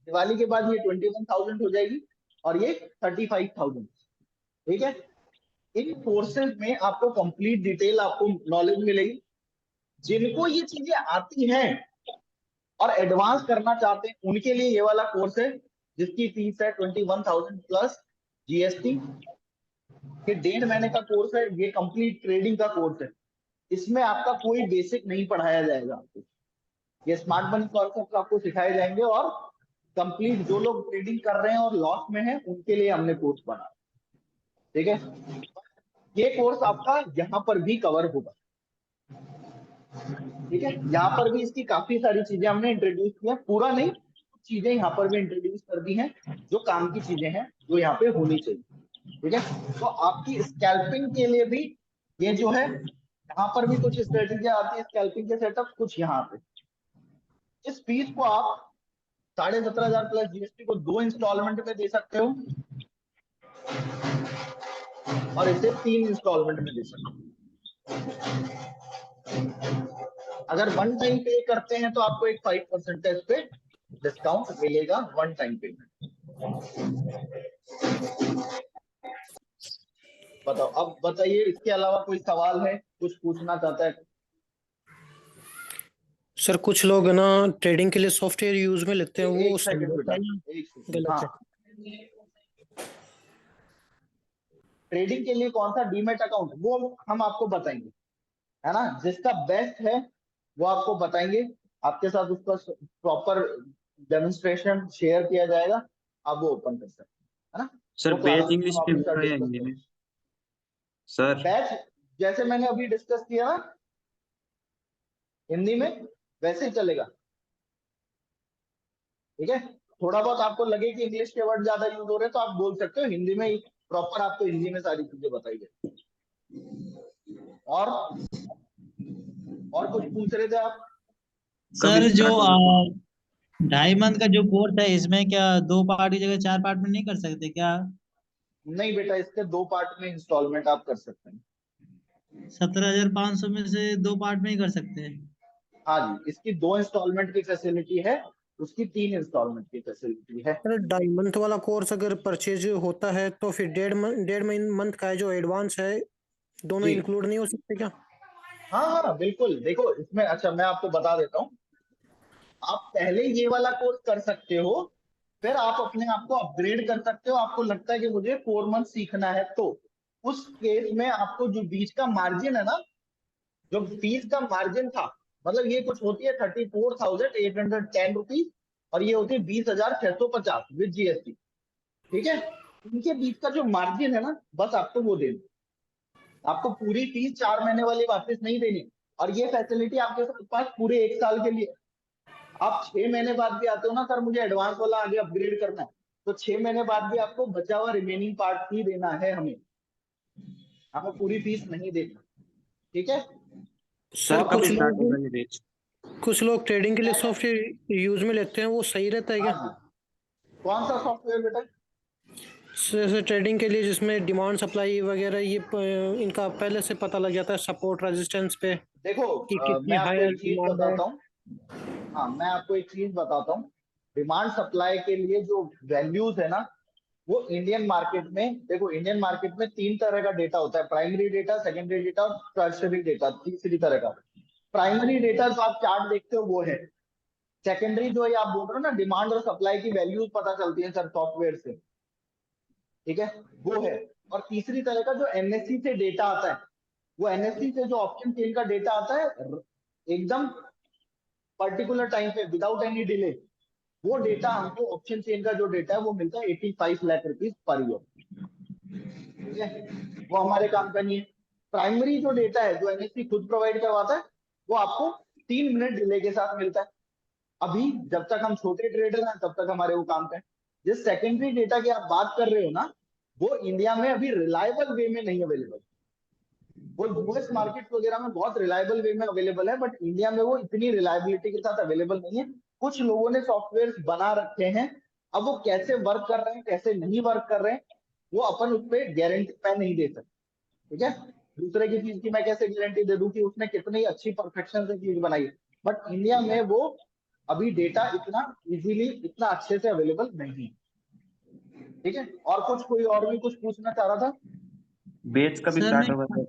Speaker 1: Diwali के बाद ये 21,000 हो जाएगी और ये 35,000, ठीक है। इन कोर्सेज में आपको कंप्लीट डिटेल, आपको नॉलेज मिलेगी। जिनको ये चीजें आती हैं और एडवांस करना चाहते हैं उनके लिए ये वाला कोर्स है, जिसकी फीस है 21,000 प्लस जीएसटी। ये 1.5 महीने का कोर्स है, ये कंप्लीट ट्रेडिंग का कोर्स है। इसमें आपका कोई बेसिक नहीं पढ़ाया जाएगा आपको, ये स्मार्ट मनी कॉन्सेप्ट आपको सिखाए जाएंगे, और कंप्लीट जो लोग ट्रेडिंग कर रहे हैं और लॉस में हैं उनके लिए हमने कोर्स बना। ठीक है, ये कोर्स आपका यहाँ पर भी कवर होगा। ठीक है, यहाँ पर भी इसकी काफी सारी चीजें हमने इंट्रोड्यूस की है, पूरा नहीं, कुछ चीजें यहाँ पर भी इंट्रोड्यूस कर दी हैं जो काम की चीजें हैं, जो यहाँ पे होनी चाहिए। ठीक है, तो आपकी स्कैल्पिंग के लिए भी ये जो है, यहाँ पर भी कुछ स्ट्रेटेजी आती है स्कैल्पिंग के सेटअप, कुछ यहाँ पे। इस फीस को आप 17,500 प्लस जीएसटी को 2 इंस्टॉलमेंट में दे सकते हो, और इसे 3 इंस्टॉलमेंट में दे सकते हो। अगर वन टाइम पे करते हैं तो आपको एक 5% पे डिस्काउंट मिलेगा, वन टाइम पेमेंट। बताओ, अब बताइए, इसके अलावा कोई सवाल है, कुछ पूछना चाहता है?
Speaker 4: सर कुछ लोग है ना ट्रेडिंग के लिए सॉफ्टवेयर यूज में लेते हैं, वो
Speaker 1: एक
Speaker 4: सही
Speaker 1: सेकंड
Speaker 4: होता
Speaker 1: बेटा,
Speaker 4: है या
Speaker 1: एक सेकंड।
Speaker 4: गलत है?
Speaker 1: हाँ, ट्रेडिंग के लिए कौन सा डीमेट अकाउंट, वो हम आपको बताएंगे, है ना। जिसका बेस्ट है वो आपको बताएंगे, आपके साथ उसका प्रॉपर डेमोन्स्ट्रेशन शेयर किया जाएगा, आप वो ओपन कर सकते हैं, है ना।
Speaker 5: सर
Speaker 1: वो
Speaker 5: बैच
Speaker 1: क्लास
Speaker 5: इंग्लिश
Speaker 1: हम
Speaker 5: में
Speaker 1: आपके साथ
Speaker 5: होगा या
Speaker 1: डिस्कस
Speaker 5: हिंदी
Speaker 1: करेंगे।
Speaker 5: में? सर
Speaker 1: बैच जैसे मैंने अभी डिस्कस किया ना हिंदी में, वैसे ही चलेगा। ठीक है, थोड़ा बहुत आपको लगे कि इंग्लिश के वर्ड ज्यादा यूज हो रहे हैं तो आप बोल सकते हो, हिंदी में ही प्रॉपर आपको हिंदी में सारी चीजें बताई गई। और कुछ पूछ रहे थे आप?
Speaker 2: सर जो
Speaker 5: start होगा?
Speaker 2: 2.5 मंथ का जो कोर्स है, इसमें क्या 2 पार्ट की जगह 4 पार्ट में नहीं कर सकते क्या?
Speaker 1: नहीं बेटा, इसके 2 पार्ट में इंस्टॉलमेंट आप कर सकते हैं।
Speaker 2: 17,500 में से 2 पार्ट में ही कर सकते हैं?
Speaker 1: हाँ जी, इसकी 2 इंस्टॉलमेंट की फैसिलिटी है, उसकी 3 इंस्टॉलमेंट की फैसिलिटी है।
Speaker 4: अरे 2.5 मंथ वाला कोर्स अगर परचेज होता है तो फिर 1.5 मंथ का है जो एडवांस है, दोनों
Speaker 1: जी
Speaker 4: इंक्लूड नहीं हो सकते क्या?
Speaker 1: हाँ हाँ बिल्कुल, देखो इसमें, अच्छा मैं आपको बता देता हूँ, आप पहले ये वाला कोर्स कर सकते हो, फिर आप अपने आप को अपग्रेड कर सकते हो। आपको लगता है कि मुझे 4 मंथ सीखना है, तो उस केस में आपको जो बीच का मार्जिन है ना, जो फीस का मार्जिन था, मतलब ये कुछ होती है 34,810 रुपीज, और ये होती है 20,650 विद जीएसटी। ठीक है, इनके बीच का जो मार्जिन है ना, बस आपको वो देना। आपको पूरी फीस 4 महीने वाली वापस नहीं देनी, और ये फैसिलिटी आपके पास पूरे 1 साल के लिए। आप 6 महीने बाद भी आते हो ना, सर मुझे एडवांस वाला आगे अपग्रेड करना है, तो 6 महीने बाद भी आपको बचा हुआ रिमेनिंग पार्ट ही देना है, हमें पूरी फीस नहीं देना। ठीक है,
Speaker 4: सर
Speaker 1: और
Speaker 5: कब
Speaker 4: कुछ
Speaker 5: स्टार्ट होगा
Speaker 4: लोग
Speaker 5: ये बैच?
Speaker 4: कुछ लोग ट्रेडिंग के लिए सॉफ्टवेयर यूज में लेते हैं, वो सही रहता है
Speaker 1: हाँ
Speaker 4: क्या?
Speaker 1: जी, कौन सा सॉफ्टवेयर बेटा?
Speaker 4: जैसे ट्रेडिंग के लिए जिसमें डिमांड सप्लाई वगैरह ये इनका पहले से पता लग जाता है सपोर्ट रेजिस्टेंस पे
Speaker 1: देखो
Speaker 4: कि कितनी
Speaker 1: मैं आपको
Speaker 4: हायर
Speaker 1: एक चीज
Speaker 4: डिमांड है।
Speaker 1: बताता हूँ, हाँ मैं आपको एक चीज बताता हूँ। डिमांड सप्लाई के लिए जो वैल्यूज है ना, वो इंडियन मार्केट में, देखो इंडियन मार्केट में 3 तरह का डेटा होता है, प्राइमरी डेटा, सेकेंडरी डेटा और टर्शियरी डेटा, तीसरी तरह का। प्राइमरी डेटा जो आप चार्ट देखते हो वो है। सेकेंडरी जो है आप बोल रहे हो ना, डिमांड और सप्लाई की वैल्यूज पता चलती है सर सॉफ्टवेयर से, ठीक है, वो है। और तीसरी तरह का जो एनएससी से डेटा आता है, वो एनएससी से जो ऑप्शन चेन का डेटा आता है एकदम पर्टिकुलर टाइम पे विदाउट एनी डिले, वो डेटा हमको ऑप्शन चेन का जो डेटा है वो मिलता है 85 लाख रुपीज पर ईयर। ठीक है, वो हमारे काम का नहीं है। प्राइमरी जो डेटा है जो एनएससी खुद प्रोवाइड करवाता है, वो आपको 3 मिनट डिले के साथ मिलता है। अभी जब तक हम छोटे ट्रेडर हैं तब तक हमारे वो काम का है। जिस सेकेंडरी डेटा की आप बात कर रहे हो ना, वो इंडिया में अभी रिलायबल वे में नहीं अवेलेबल। वो यूएस मार्केट वगैरह में बहुत रिलायबल वे में अवेलेबल है, बट इंडिया में वो इतनी रिलायबिलिटी के साथ अवेलेबल नहीं है। कुछ लोगों ने सॉफ्टवेयर बना रखे हैं, अब वो कैसे वर्क कर रहे हैं कैसे नहीं वर्क कर रहे हैं, वो अपन उस पर गारंटी मैं नहीं दे सकता। ठीक है, दूसरे की चीज की मैं कैसे गारंटी दे दूं कि उसने कितनी अच्छी परफेक्शन से चीज बनाई है, बट इंडिया में वो अभी डेटा इतना इजीली इतना अच्छे से अवेलेबल नहीं। ठीक है, और कुछ कोई और भी कुछ पूछना चाह रहा था?
Speaker 5: बैच कब
Speaker 2: सर
Speaker 5: स्टार्ट
Speaker 2: मैं
Speaker 5: होगा सर?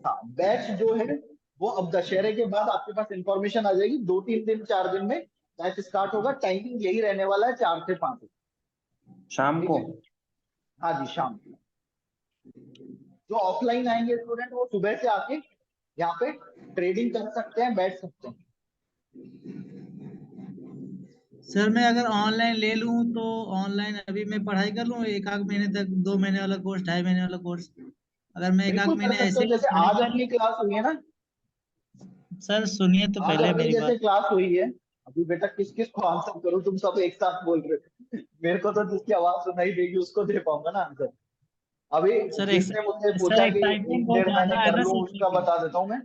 Speaker 1: हाँ, बैच जो है वो अब दशहरे के बाद आपके पास इंफॉर्मेशन आ जाएगी, 2-3 दिन 4 दिन में बैच स्टार्ट होगा। टाइमिंग यही रहने वाला है, 4 से 5।
Speaker 5: शाम
Speaker 1: ठीक
Speaker 5: को?
Speaker 1: है, हाँ जी, शाम को। जो ऑफलाइन आएंगे स्टूडेंट वो सुबह से आके यहाँ पे ट्रेडिंग कर सकते हैं, बैठ सकते हैं।
Speaker 2: सर मैं अगर ऑनलाइन ले लूं तो ऑनलाइन अभी मैं पढ़ाई कर लूं 1 आध महीने तक, 2 महीने वाला कोर्स, 2.5 महीने वाला कोर्स। अगर मैं 1 आध
Speaker 1: बिल्कुल कर
Speaker 2: महीने
Speaker 1: सकते
Speaker 2: ऐसे
Speaker 1: हो,
Speaker 2: ही
Speaker 1: जैसे
Speaker 2: पढ़ाई
Speaker 1: आज
Speaker 2: कर
Speaker 1: अपनी
Speaker 2: लूं।
Speaker 1: क्लास हुई है ना,
Speaker 2: सर सुनिए तो
Speaker 1: आज
Speaker 2: पहले
Speaker 1: अपनी
Speaker 2: मेरी
Speaker 1: जैसे
Speaker 2: बात।
Speaker 1: क्लास हुई है, अभी बेटा किस किस को आंसर करूं, तुम सब एक साथ बोल रहे हो। मेरे को तो जिसकी आवाज सुनाई देगी उसको दे पाऊंगा ना आंसर। अभी
Speaker 2: सर
Speaker 1: जिसने मुझसे
Speaker 2: सर
Speaker 1: पूछा कि
Speaker 2: एक्साइटमेंट बहुत
Speaker 1: 1-1.5 महीने
Speaker 2: ज्यादा है
Speaker 1: कर
Speaker 2: ना
Speaker 1: लूं,
Speaker 2: सीखने
Speaker 1: उसका
Speaker 2: की।
Speaker 1: बता देता हूँ मैं।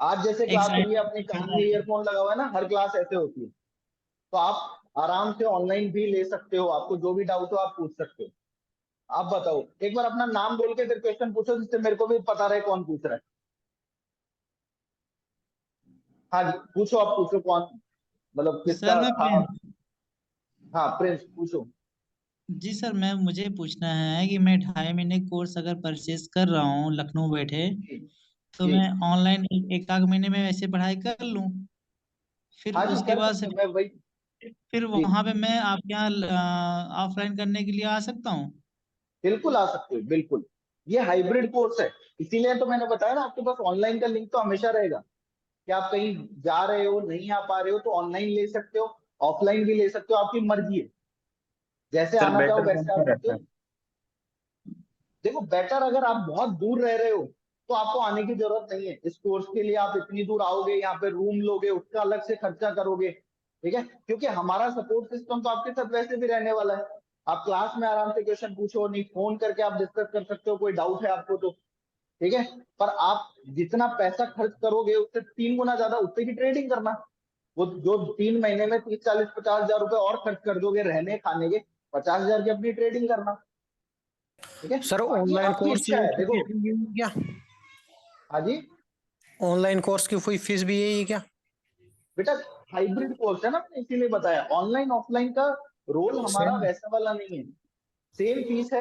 Speaker 1: आज जैसे क्लास हुई है, अपने
Speaker 2: एक्साइटमेंट
Speaker 1: कान
Speaker 2: ज्यादा
Speaker 1: में
Speaker 2: है।
Speaker 1: ईयरफोन लगा हुआ है ना, हर क्लास ऐसे होती है। तो आप आराम से ऑनलाइन भी ले सकते हो, आपको जो भी डाउट हो आप पूछ सकते हो। आप बताओ, एक बार अपना नाम बोल के फिर क्वेश्चन पूछो, जिससे मेरे को भी पता रहे कौन पूछ रहा है। हाँ जी, पूछो, आप पूछो कौन, मतलब
Speaker 2: सर
Speaker 1: किसका
Speaker 2: मैं
Speaker 1: था।
Speaker 2: प्रिंस।
Speaker 1: हाँ प्रिंस, पूछो।
Speaker 2: जी सर, मैं मुझे पूछना है कि मैं 2.5 महीने कोर्स अगर परचेज कर रहा हूँ लखनऊ बैठे,
Speaker 1: जी
Speaker 2: तो
Speaker 1: जी।
Speaker 2: मैं ऑनलाइन 1 आध महीने में वैसे पढ़ाई कर लूँ, फिर
Speaker 1: हाँ जी,
Speaker 2: उसके
Speaker 1: कर
Speaker 2: बाद
Speaker 1: सकते
Speaker 2: से
Speaker 1: हैं, मैं वही।
Speaker 2: फिर
Speaker 1: जी,
Speaker 2: वहां पे मैं आपके यहाँ ऑफलाइन करने के लिए आ सकता हूँ।
Speaker 1: बिल्कुल आ सकते हो, बिल्कुल। ये हाइब्रिड कोर्स है, इसीलिए तो मैंने बताया ना, आपके पास ऑनलाइन का लिंक तो हमेशा रहेगा। कि आप कहीं जा रहे हो, नहीं आ पा रहे हो, तो ऑनलाइन ले सकते हो, ऑफलाइन भी ले सकते हो, आपकी मर्जी है। जैसे
Speaker 5: सर
Speaker 1: आना चाहो
Speaker 5: बेटर कौन
Speaker 1: वैसे आ
Speaker 5: सा
Speaker 1: सकते
Speaker 5: रहता
Speaker 1: हो।
Speaker 5: है?
Speaker 1: देखो, बेटर अगर आप बहुत दूर रह रहे हो तो आपको आने की जरूरत नहीं है इस कोर्स के लिए। आप इतनी दूर आओगे, यहाँ पे रूम लोगे, उसका अलग से खर्चा करोगे, ठीक है। क्योंकि हमारा सपोर्ट सिस्टम तो आपके साथ वैसे भी रहने वाला है। आप क्लास में आराम से क्वेश्चन पूछो, नहीं फोन करके आप डिस्कस कर सकते हो, कोई डाउट है आपको तो, ठीक है। पर आप जितना पैसा खर्च करोगे उससे 3 गुना ज्यादा उससे की ट्रेडिंग करना। वो जो 3 महीने में 30, 40, 50 हजार रुपए और खर्च कर दोगे रहने खाने के, 50 हजार की अपनी ट्रेडिंग करना, ठीक है।
Speaker 4: सर
Speaker 1: बाकी
Speaker 4: ऑनलाइन
Speaker 1: आपकी
Speaker 4: कोर्स
Speaker 1: इच्छा है, देखो।
Speaker 4: क्या?
Speaker 1: हाँ जी,
Speaker 4: ऑनलाइन कोर्स की कोई फीस भी यही है क्या?
Speaker 1: बेटा हाइब्रिड कोर्स है ना, मैंने इसीलिए बताया, ऑनलाइन ऑफलाइन का रोल हमारा
Speaker 4: सेम।
Speaker 1: वैसा वाला नहीं है। सेम फीस है,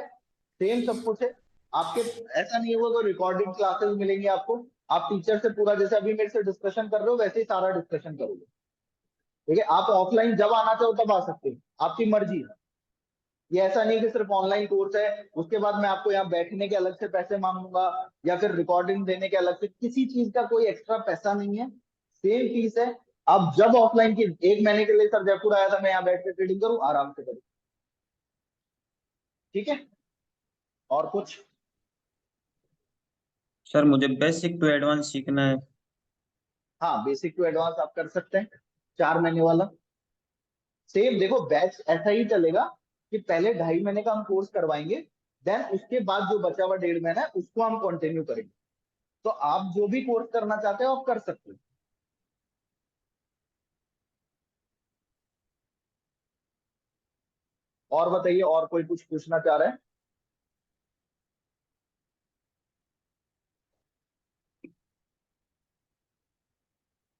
Speaker 1: सेम सब कुछ है। आपके ऐसा नहीं होगा कोई रिकॉर्डेड क्लासेस मिलेंगी आपको। आप टीचर से पूरा, जैसे अभी मेरे से डिस्कशन कर रहे हो वैसे ही सारा डिस्कशन करोगे, ठीक है। आप ऑफलाइन जब आना चाहो तब आ सकते हो, आपकी मर्जी है। ये ऐसा नहीं कि सिर्फ ऑनलाइन कोर्स है, उसके बाद मैं आपको यहाँ बैठने के अलग से पैसे मांगूंगा, या फिर रिकॉर्डिंग देने के अलग से, किसी चीज का कोई एक्स्ट्रा पैसा नहीं है, सेम फीस है। आप जब ऑफलाइन की 1 महीने के लिए सर जयपुर आया था, मैं यहाँ बैठ के ट्रेडिंग करूँ, आराम से करूँ, ठीक है। और कुछ?
Speaker 5: सर मुझे बेसिक टू एडवांस सीखना है।
Speaker 1: हाँ, बेसिक टू एडवांस आप कर सकते हैं, 4 महीने वाला। सेम देखो, बैच ऐसा ही चलेगा कि पहले 2.5 महीने का हम कोर्स करवाएंगे, देन उसके बाद जो बचा हुआ 1.5 महीना है उसको हम कंटिन्यू करेंगे। तो आप जो भी कोर्स करना चाहते हो आप कर सकते हो। और बताइए, और कोई कुछ पूछना चाह रहा है?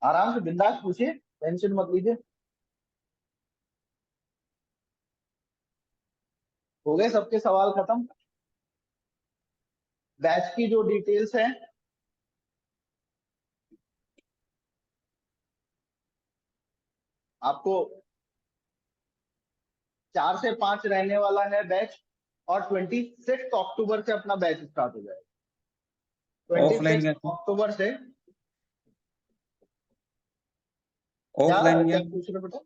Speaker 1: आराम से बिंदास पूछिए, टेंशन मत लीजिए। हो गए सबके सवाल खत्म? बैच की जो डिटेल्स है, आपको 4 से 5 रहने वाला है बैच, और 26 अक्टूबर से अपना बैच स्टार्ट हो जाएगा। ट्वेंटी
Speaker 5: ऑफलाइन
Speaker 1: सिक्स
Speaker 5: क्या?
Speaker 1: अक्टूबर से क्या
Speaker 5: ऑफलाइन क्या?
Speaker 1: क्या पूछ रहे हो बेटा?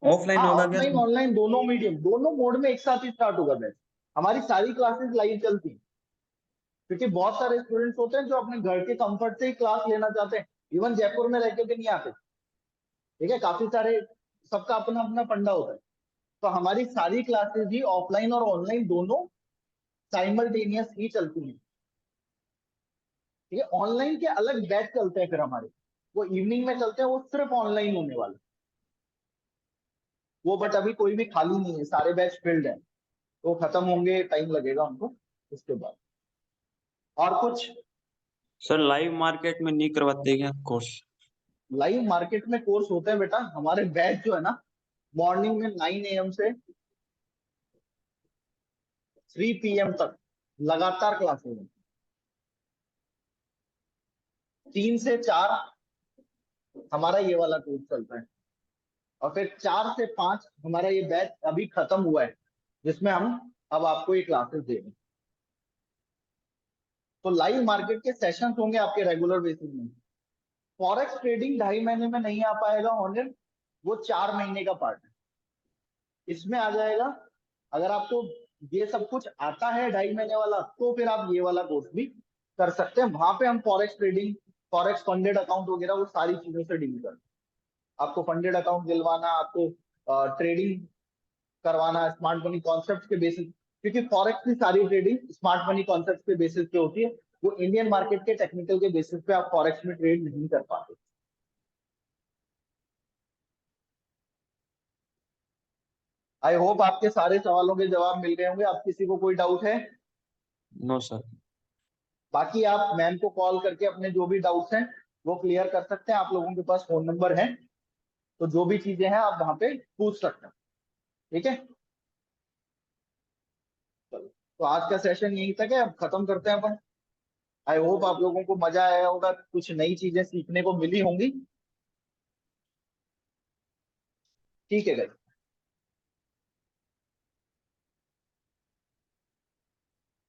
Speaker 5: ऑफलाइन
Speaker 1: हाँ,
Speaker 5: होगा क्या
Speaker 1: ऑफलाइन
Speaker 5: सर?
Speaker 1: ऑनलाइन दोनों मीडियम, दोनों मोड में एक साथ ही स्टार्ट होगा बैच। हमारी सारी क्लासेस लाइव चलती हैं, क्योंकि बहुत सारे स्टूडेंट्स होते हैं जो अपने घर के कंफर्ट से ही क्लास लेना चाहते हैं, इवन जयपुर में रहकर भी नहीं आते, ठीक है। काफी सारे, सबका अपना अपना फंडा होता है। तो हमारी सारी क्लासेस ही ऑफलाइन और ऑनलाइन दोनों साइमल्टेनियस ही चलती हैं, ठीक है। ऑनलाइन के अलग बैच चलते हैं फिर हमारे, वो इवनिंग में चलते हैं, वो सिर्फ ऑनलाइन होने वाले वो। बट अभी कोई भी खाली नहीं है, सारे बैच फिल्ड है, तो खत्म होंगे, टाइम लगेगा उनको उसके बाद। और कुछ?
Speaker 5: सर लाइव मार्केट में नहीं करवाते क्या कोर्स?
Speaker 1: लाइव मार्केट में कोर्स होते हैं बेटा, हमारे बैच जो है ना, मॉर्निंग में 9 AM से 3 PM तक लगातार क्लासेस हैं, 3 से 4 हमारा ये वाला कोर्स चलता है, और फिर 4 से 5 हमारा ये बैच अभी खत्म हुआ है, जिसमें हम अब आपको ये क्लासेस दे रहे हैं। तो लाइव मार्केट के सेशंस होंगे आपके रेगुलर बेसिस में। फॉरेक्स ट्रेडिंग 2.5 महीने में नहीं आ पाएगा ऑनर, वो 4 महीने का पार्ट है। इसमें आ जाएगा, अगर आपको ये सब कुछ आता है 2.5 महीने वाला, तो फिर आप ये वाला कोर्स भी कर सकते हैं। वहां पे हम forex trading, forex funded account वगैरह वो सारी चीजों से डील करते हैं। आपको फंडेड अकाउंट दिलवाना, आपको ट्रेडिंग करवाना स्मार्ट मनी कॉन्सेप्ट के बेसिस, क्योंकि फॉरेक्स की सारी ट्रेडिंग स्मार्ट मनी कॉन्सेप्ट के बेसिस पे होती है। वो इंडियन मार्केट के टेक्निकल के बेसिस पे आप फॉरेक्स में ट्रेड नहीं कर पाते। आई होप आपके सारे सवालों के जवाब मिल गए होंगे। आप किसी को कोई डाउट है?
Speaker 5: No sir.
Speaker 1: बाकी आप मैम को कॉल करके अपने जो भी डाउट्स हैं वो क्लियर कर सकते हैं। आप लोगों के पास फोन नंबर है, तो जो भी चीजें हैं आप वहां पे पूछ सकते हैं। ठीक है, चलो, तो आज का सेशन यहीं तक है, अब खत्म करते हैं अपन। आई होप आप लोगों को मजा आया होगा, कुछ नई चीजें सीखने को मिली होंगी। ठीक है गाइस।